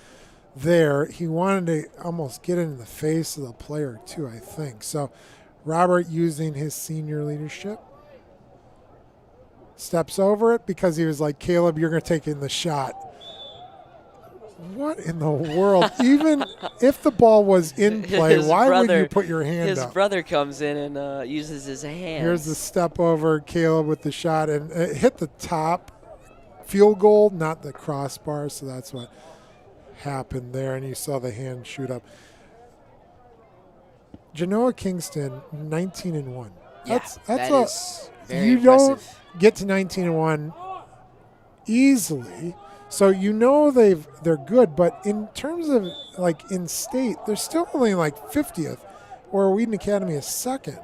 there. He wanted to almost get in the face of the player too, I think. So Robert, using his senior leadership, steps over it because he was like, Caleb, you're going to take in the shot. What in the world? Even if the ball was in play, why would you put your hand up? His brother comes in and uses his hands. Here's the step over, Caleb with the shot, and it hit the top field goal, not the crossbar, so that's what happened there, and you saw the hand shoot up. Genoa Kingston, 19-1. Yeah, That's that is very you impressive. don't get to 19-1 easily. So you know they're good, but in terms of like in state, they're still only like 50th, where Whedon Academy is second.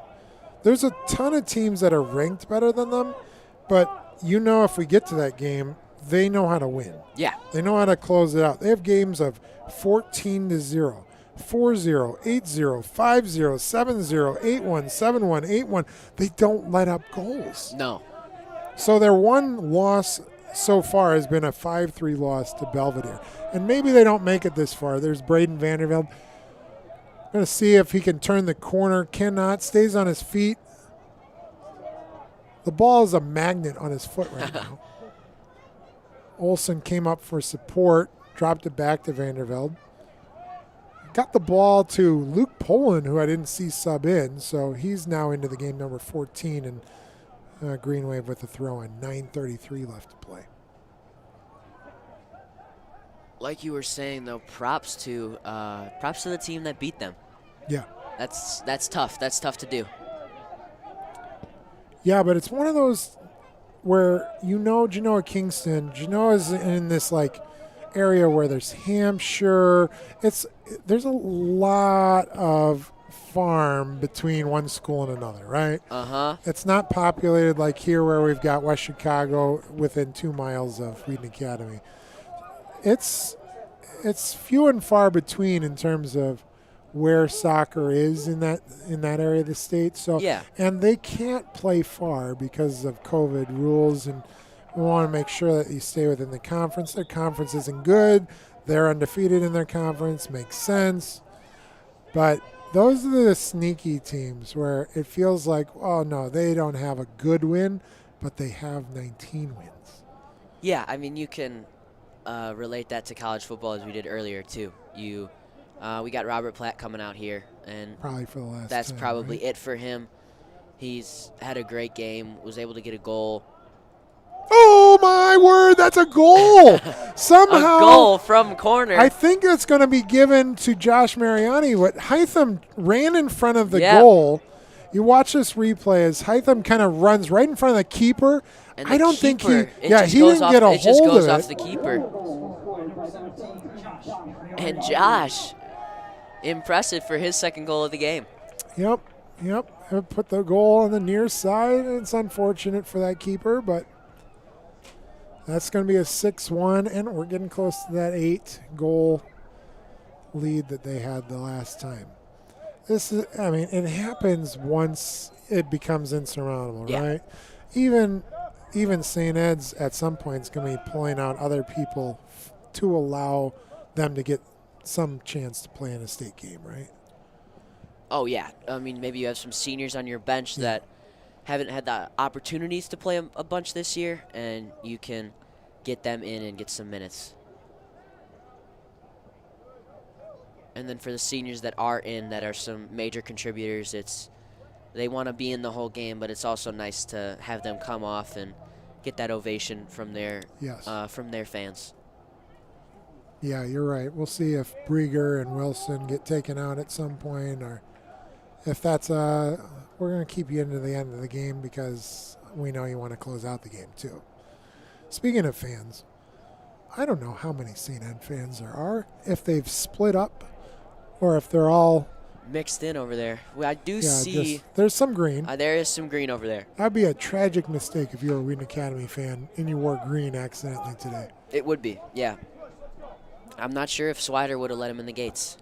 There's a ton of teams that are ranked better than them, but you know if we get to that game, they know how to win. Yeah. They know how to close it out. They have games of 14-0, 4-0, 8-0, 5-0, 7-0, 8-1, 7-1, 8-1. They don't let up goals. No. So their one loss so far has been a 5-3 loss to Belvedere. And maybe they don't make it this far. There's Braden Vandervelde. Going to see if he can turn the corner. Cannot. Stays on his feet. The ball is a magnet on his foot right now. Olson came up for support. dropped it back to Vandervelde. Got the ball to Luke Poland, who I didn't see sub in, so he's now into the game, number 14, and Green Wave with a throw in. 9:33 left to play. Like you were saying, though, props to the team that beat them. Yeah. That's tough. That's tough to do. Yeah, but it's one of those where Genoa Kingston. Genoa is in this like area where there's Hampshire. There's a lot of farm between one school and another, right? Uh-huh. It's not populated like here where we've got West Chicago within 2 miles of Wheaton Academy. It's few and far between in terms of where soccer is in that area of the state. So yeah. And they can't play far because of COVID rules, and we want to make sure that you stay within the conference. Their conference isn't good. They're undefeated in their conference. Makes sense. But those are the sneaky teams where it feels like, oh, no, they don't have a good win, but they have 19 wins. Yeah, I mean, you can relate that to college football as we did earlier, too. We got Robert Platt coming out here, and probably for the last that's time, probably right? it for him. He's had a great game, was able to get a goal. Oh, my word, that's a goal. Somehow. A goal from corner. I think it's going to be given to Josh Mariani. What Hytham ran in front of the goal. You watch this replay as Hytham kind of runs right in front of the keeper. And I don't think he didn't get a it hold of it. just goes off the keeper. And Josh, impressive for his second goal of the game. Yep. Put the goal on the near side. It's unfortunate for that keeper, but that's going to be a 6-1, and we're getting close to that 8-goal lead that they had the last time. It happens once it becomes insurmountable, right? Even St. Ed's at some point is going to be pulling out other people to allow them to get some chance to play in a state game, right? Oh, yeah. I mean, maybe you have some seniors on your bench that haven't had the opportunities to play a bunch this year, and you can get them in and get some minutes. And then for the seniors that are in, that are some major contributors, they want to be in the whole game, but it's also nice to have them come off and get that ovation from their fans. Yeah, you're right. We'll see if Brieger and Wilson get taken out at some point, or if that's we're going to keep you into the end of the game because we know you want to close out the game too. Speaking of fans, I don't know how many St. Ed fans there are, if they've split up or if they're all mixed in over there. Well, I do see there's some green. There is some green over there. That'd be a tragic mistake if you're a Wheaton Academy fan and you wore green accidentally today. It would be, yeah. I'm not sure if Swider would have let him in the gates.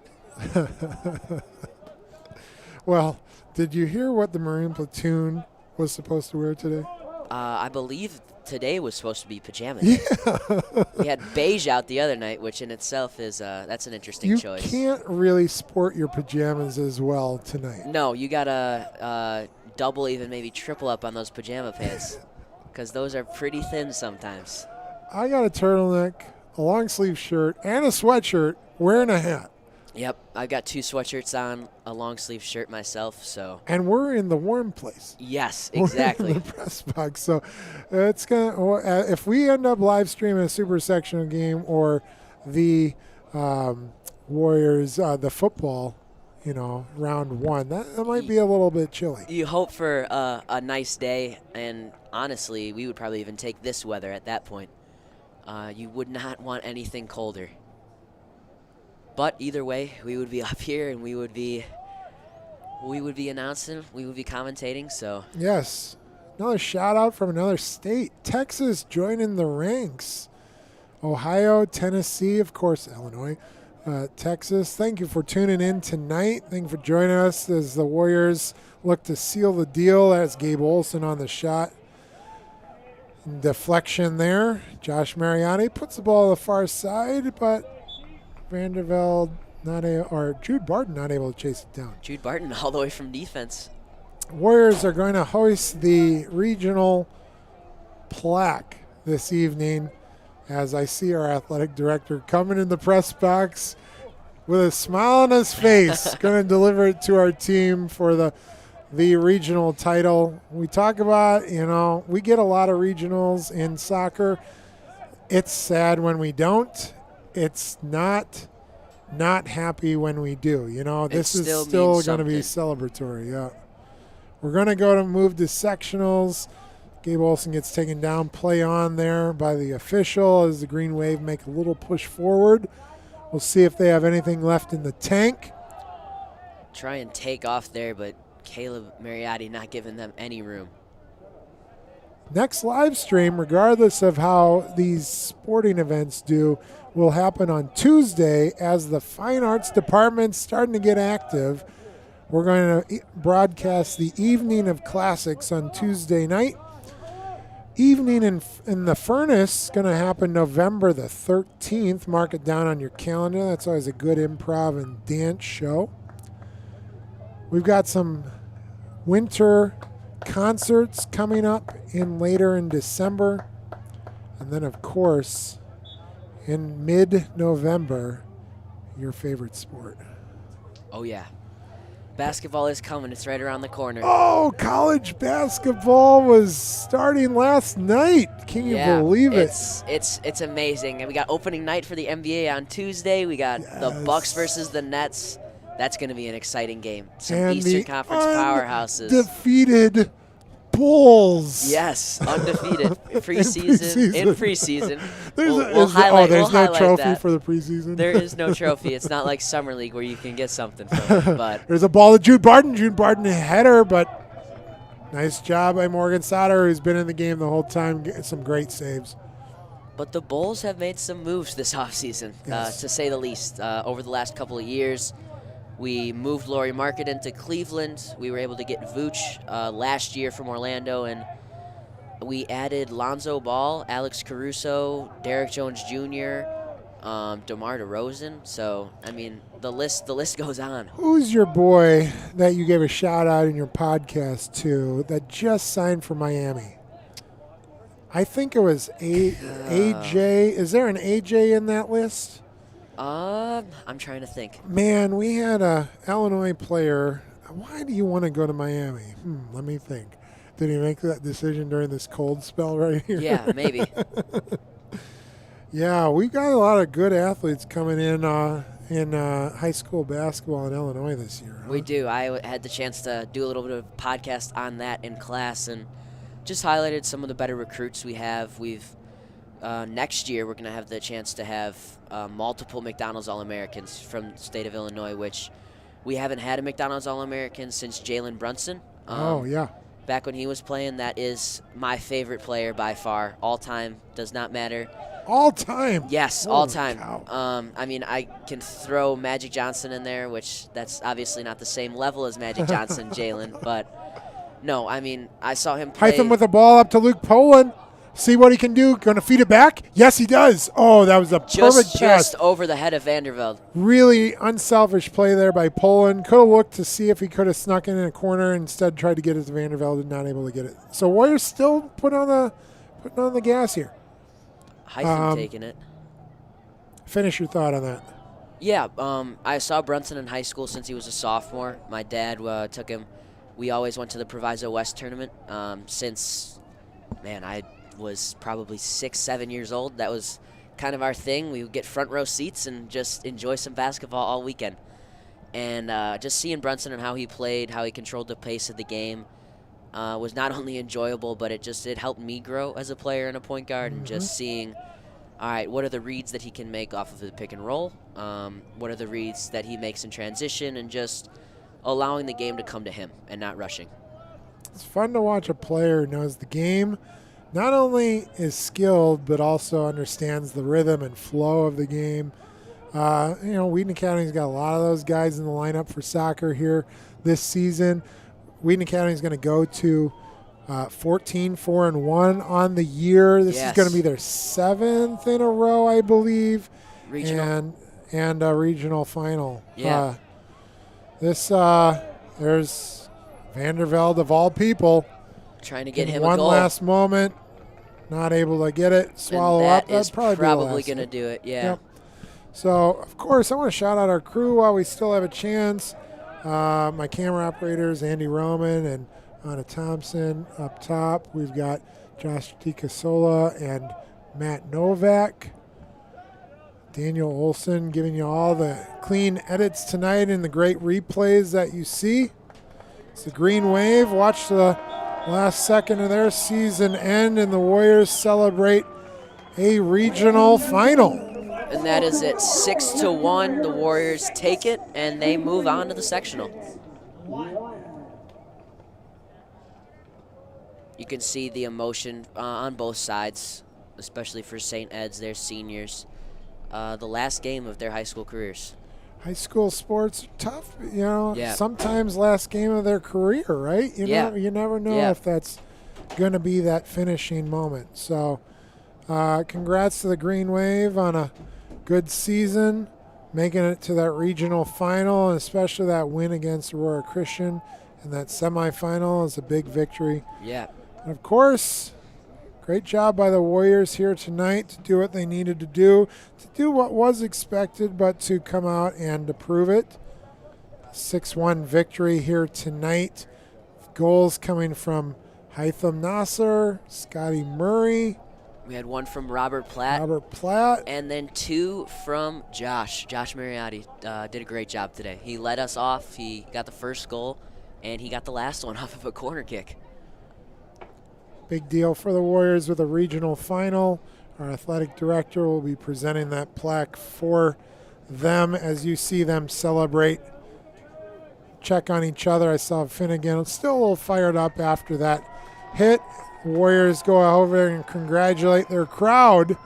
Well, did you hear what the Marine Platoon was supposed to wear today? I believe today was supposed to be pajamas. Yeah. We had beige out the other night, which in itself is that's an interesting choice. You can't really sport your pajamas as well tonight. No, you gotta double, even maybe triple up on those pajama pants, because those are pretty thin sometimes. I got a turtleneck, a long sleeve shirt, and a sweatshirt, wearing a hat. Yep, I've got 2 sweatshirts on, a long sleeve shirt myself, so. And we're in the warm place. Yes, exactly. We're in the press box, so it's gonna. If we end up live streaming a super sectional game or the Warriors, the football, round 1, that might be a little bit chilly. You hope for a nice day, and honestly, we would probably even take this weather at that point. You would not want anything colder. But either way, we would be up here and we would be announcing, we would be commentating. So yes, another shout out from another state, Texas joining the ranks. Ohio, Tennessee, of course, Illinois, Texas. Thank you for tuning in tonight. Thank you for joining us as the Warriors look to seal the deal. That's Gabe Olson on the shot. Deflection there. Josh Mariani puts the ball on the far side, but Vandervelde Jude Barton not able to chase it down. Jude Barton all the way from defense. Warriors are going to hoist the regional plaque this evening as I see our athletic director coming in the press box with a smile on his face, going to deliver it to our team for the regional title. We talk about, we get a lot of regionals in soccer. It's sad when we don't. It's not happy when we do. This is still going to be celebratory. Yeah. We're going to move to sectionals. Gabe Olsen gets taken down, play on there by the official as the Green Wave make a little push forward. We'll see if they have anything left in the tank. Try and take off there, but Caleb Mariotti not giving them any room. Next live stream, regardless of how these sporting events do, will happen on Tuesday as the Fine Arts Department's starting to get active. We're going to broadcast the Evening of Classics on Tuesday night. Evening in the Furnace is going to happen November the 13th. Mark it down on your calendar. That's always a good improv and dance show. We've got some winter concerts coming up later in December. And then, of course, in mid-November, your favorite sport. Oh, yeah. Basketball is coming. It's right around the corner. Oh, college basketball was starting last night. Can you believe it? It's amazing. And we got opening night for the NBA on Tuesday. We got the Bucks versus the Nets. That's going to be an exciting game. Some and Eastern Conference powerhouses. Defeated Bulls. Yes, undefeated. Preseason. In preseason. There's no trophy for the preseason. There is no trophy. It's not like Summer League where you can get something from it. But there's a ball to Jude Barton. Jude Barton header, but nice job by Morgan Sauter, who's been in the game the whole time, getting some great saves. But the Bulls have made some moves this offseason, to say the least. Over the last couple of years, we moved Laurie Marketing to Cleveland. We were able to get Vooch last year from Orlando, and we added Lonzo Ball, Alex Caruso, Derek Jones Jr., DeMar DeRozan. So, I mean, the list goes on. Who's your boy that you gave a shout-out in your podcast to that just signed for Miami? I think it was AJ. Is there an AJ in that list? I'm trying to think. Man, we had a Illinois player. Why do you want to go to Miami? Let me think. Did he make that decision during this cold spell right here? Yeah, maybe. Yeah, we got a lot of good athletes coming in high school basketball in Illinois this year. Huh? We do. I had the chance to do a little bit of podcast on that in class and just highlighted some of the better recruits we have. Next year, we're going to have the chance to have multiple McDonald's All-Americans from the state of Illinois, which we haven't had a McDonald's All-American since Jalen Brunson. Back when he was playing, that is my favorite player by far. All time, does not matter. All time? Yes, Holy all time. Cow. I mean, I can throw Magic Johnson in there, which that's obviously not the same level as Magic Johnson, Jalen, but no, I mean, I saw him play. Hytham with the ball up to Luke Poland. See what he can do. Going to feed it back? Yes, he does. Oh, that was a perfect pass. Just over the head of Vandervelde. Really unselfish play there by Poland. Could have looked to see if he could have snuck in a corner. Instead, tried to get it to Vandervelde and not able to get it. So Warriors still putting on the gas here. Hytham taking it. Finish your thought on that. Yeah, I saw Brunson in high school since he was a sophomore. My dad took him. We always went to the Proviso West tournament since, I was probably 6-7 years old. That was kind of our thing. We would get front row seats and just enjoy some basketball all weekend. And just seeing Brunson and how he played, how he controlled the pace of the game was not only enjoyable, but it helped me grow as a player and a point guard. And just seeing, all right, what are the reads that he can make off of the pick and roll? What are the reads that he makes in transition? And just allowing the game to come to him and not rushing. It's fun to watch a player who knows the game, not only is skilled, but also understands the rhythm and flow of the game. Wheaton Academy's got a lot of those guys in the lineup for soccer here this season. Wheaton Academy is going to go to 14-4-1 on the year. This is going to be their 7th in a row, I believe. Regional. And a regional final. Yeah. There's Vandervelde, of all people. Trying to get him a one goal. last moment. not able to get it, swallow and up. that is That'd probably be going to do it, yeah. Yep. So, of course, I want to shout out our crew while we still have a chance. My camera operators, Andy Roman and Anna Thompson up top. We've got Josh DiCasola and Matt Novak. Daniel Olson giving you all the clean edits tonight and the great replays that you see. It's the Green Wave. Watch the last second of their season end, and the Warriors celebrate a regional final. And that is it, 6-1. The Warriors take it, and they move on to the sectional. You can see the emotion on both sides, especially for St. Ed's, their seniors. The last game of their high school careers. High school sports are tough, Yeah. sometimes last game of their career, right? You never know if that's going to be that finishing moment. So congrats to the Green Wave on a good season, making it to that regional final, and especially that win against Aurora Christian in that semifinal is a big victory. Yeah. And of course, great job by the Warriors here tonight to do what they needed to do what was expected, but to come out and to prove it. 6-1 victory here tonight. Goals coming from Hytham Nasser, Scotty Murray. We had one from Robert Platt. And then 2 from Josh. Josh Mariotti did a great job today. He led us off. He got the first goal, and he got the last one off of a corner kick. Big deal for the Warriors with a regional final. Our athletic director will be presenting that plaque for them as you see them celebrate. Check on each other. I saw Finnegan still a little fired up after that hit. Warriors go over and congratulate their crowd.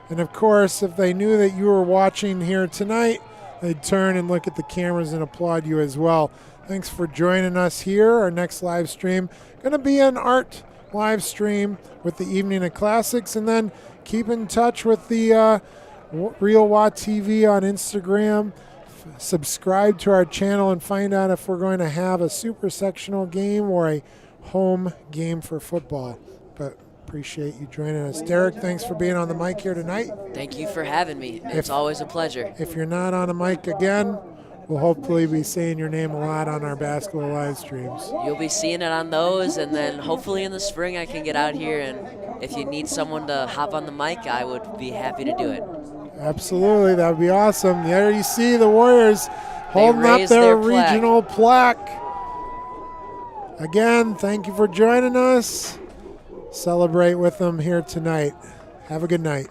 And of course, if they knew that you were watching here tonight, they'd turn and look at the cameras and applaud you as well. Thanks for joining us here. Our next live stream going to be an art live stream with the Evening of Classics, and then keep in touch with the Real Watt TV on Instagram. Subscribe to our channel and find out if we're going to have a super sectional game or a home game for football. But appreciate you joining us. Derek, thanks for being on the mic here tonight. Thank you for having me. It's always a pleasure. If you're not on a mic again, we'll hopefully be saying your name a lot on our basketball live streams. You'll be seeing it on those, and then hopefully in the spring I can get out here, and if you need someone to hop on the mic, I would be happy to do it. Absolutely, that would be awesome. There you see the Warriors holding up their regional plaque. Again, thank you for joining us. Celebrate with them here tonight. Have a good night.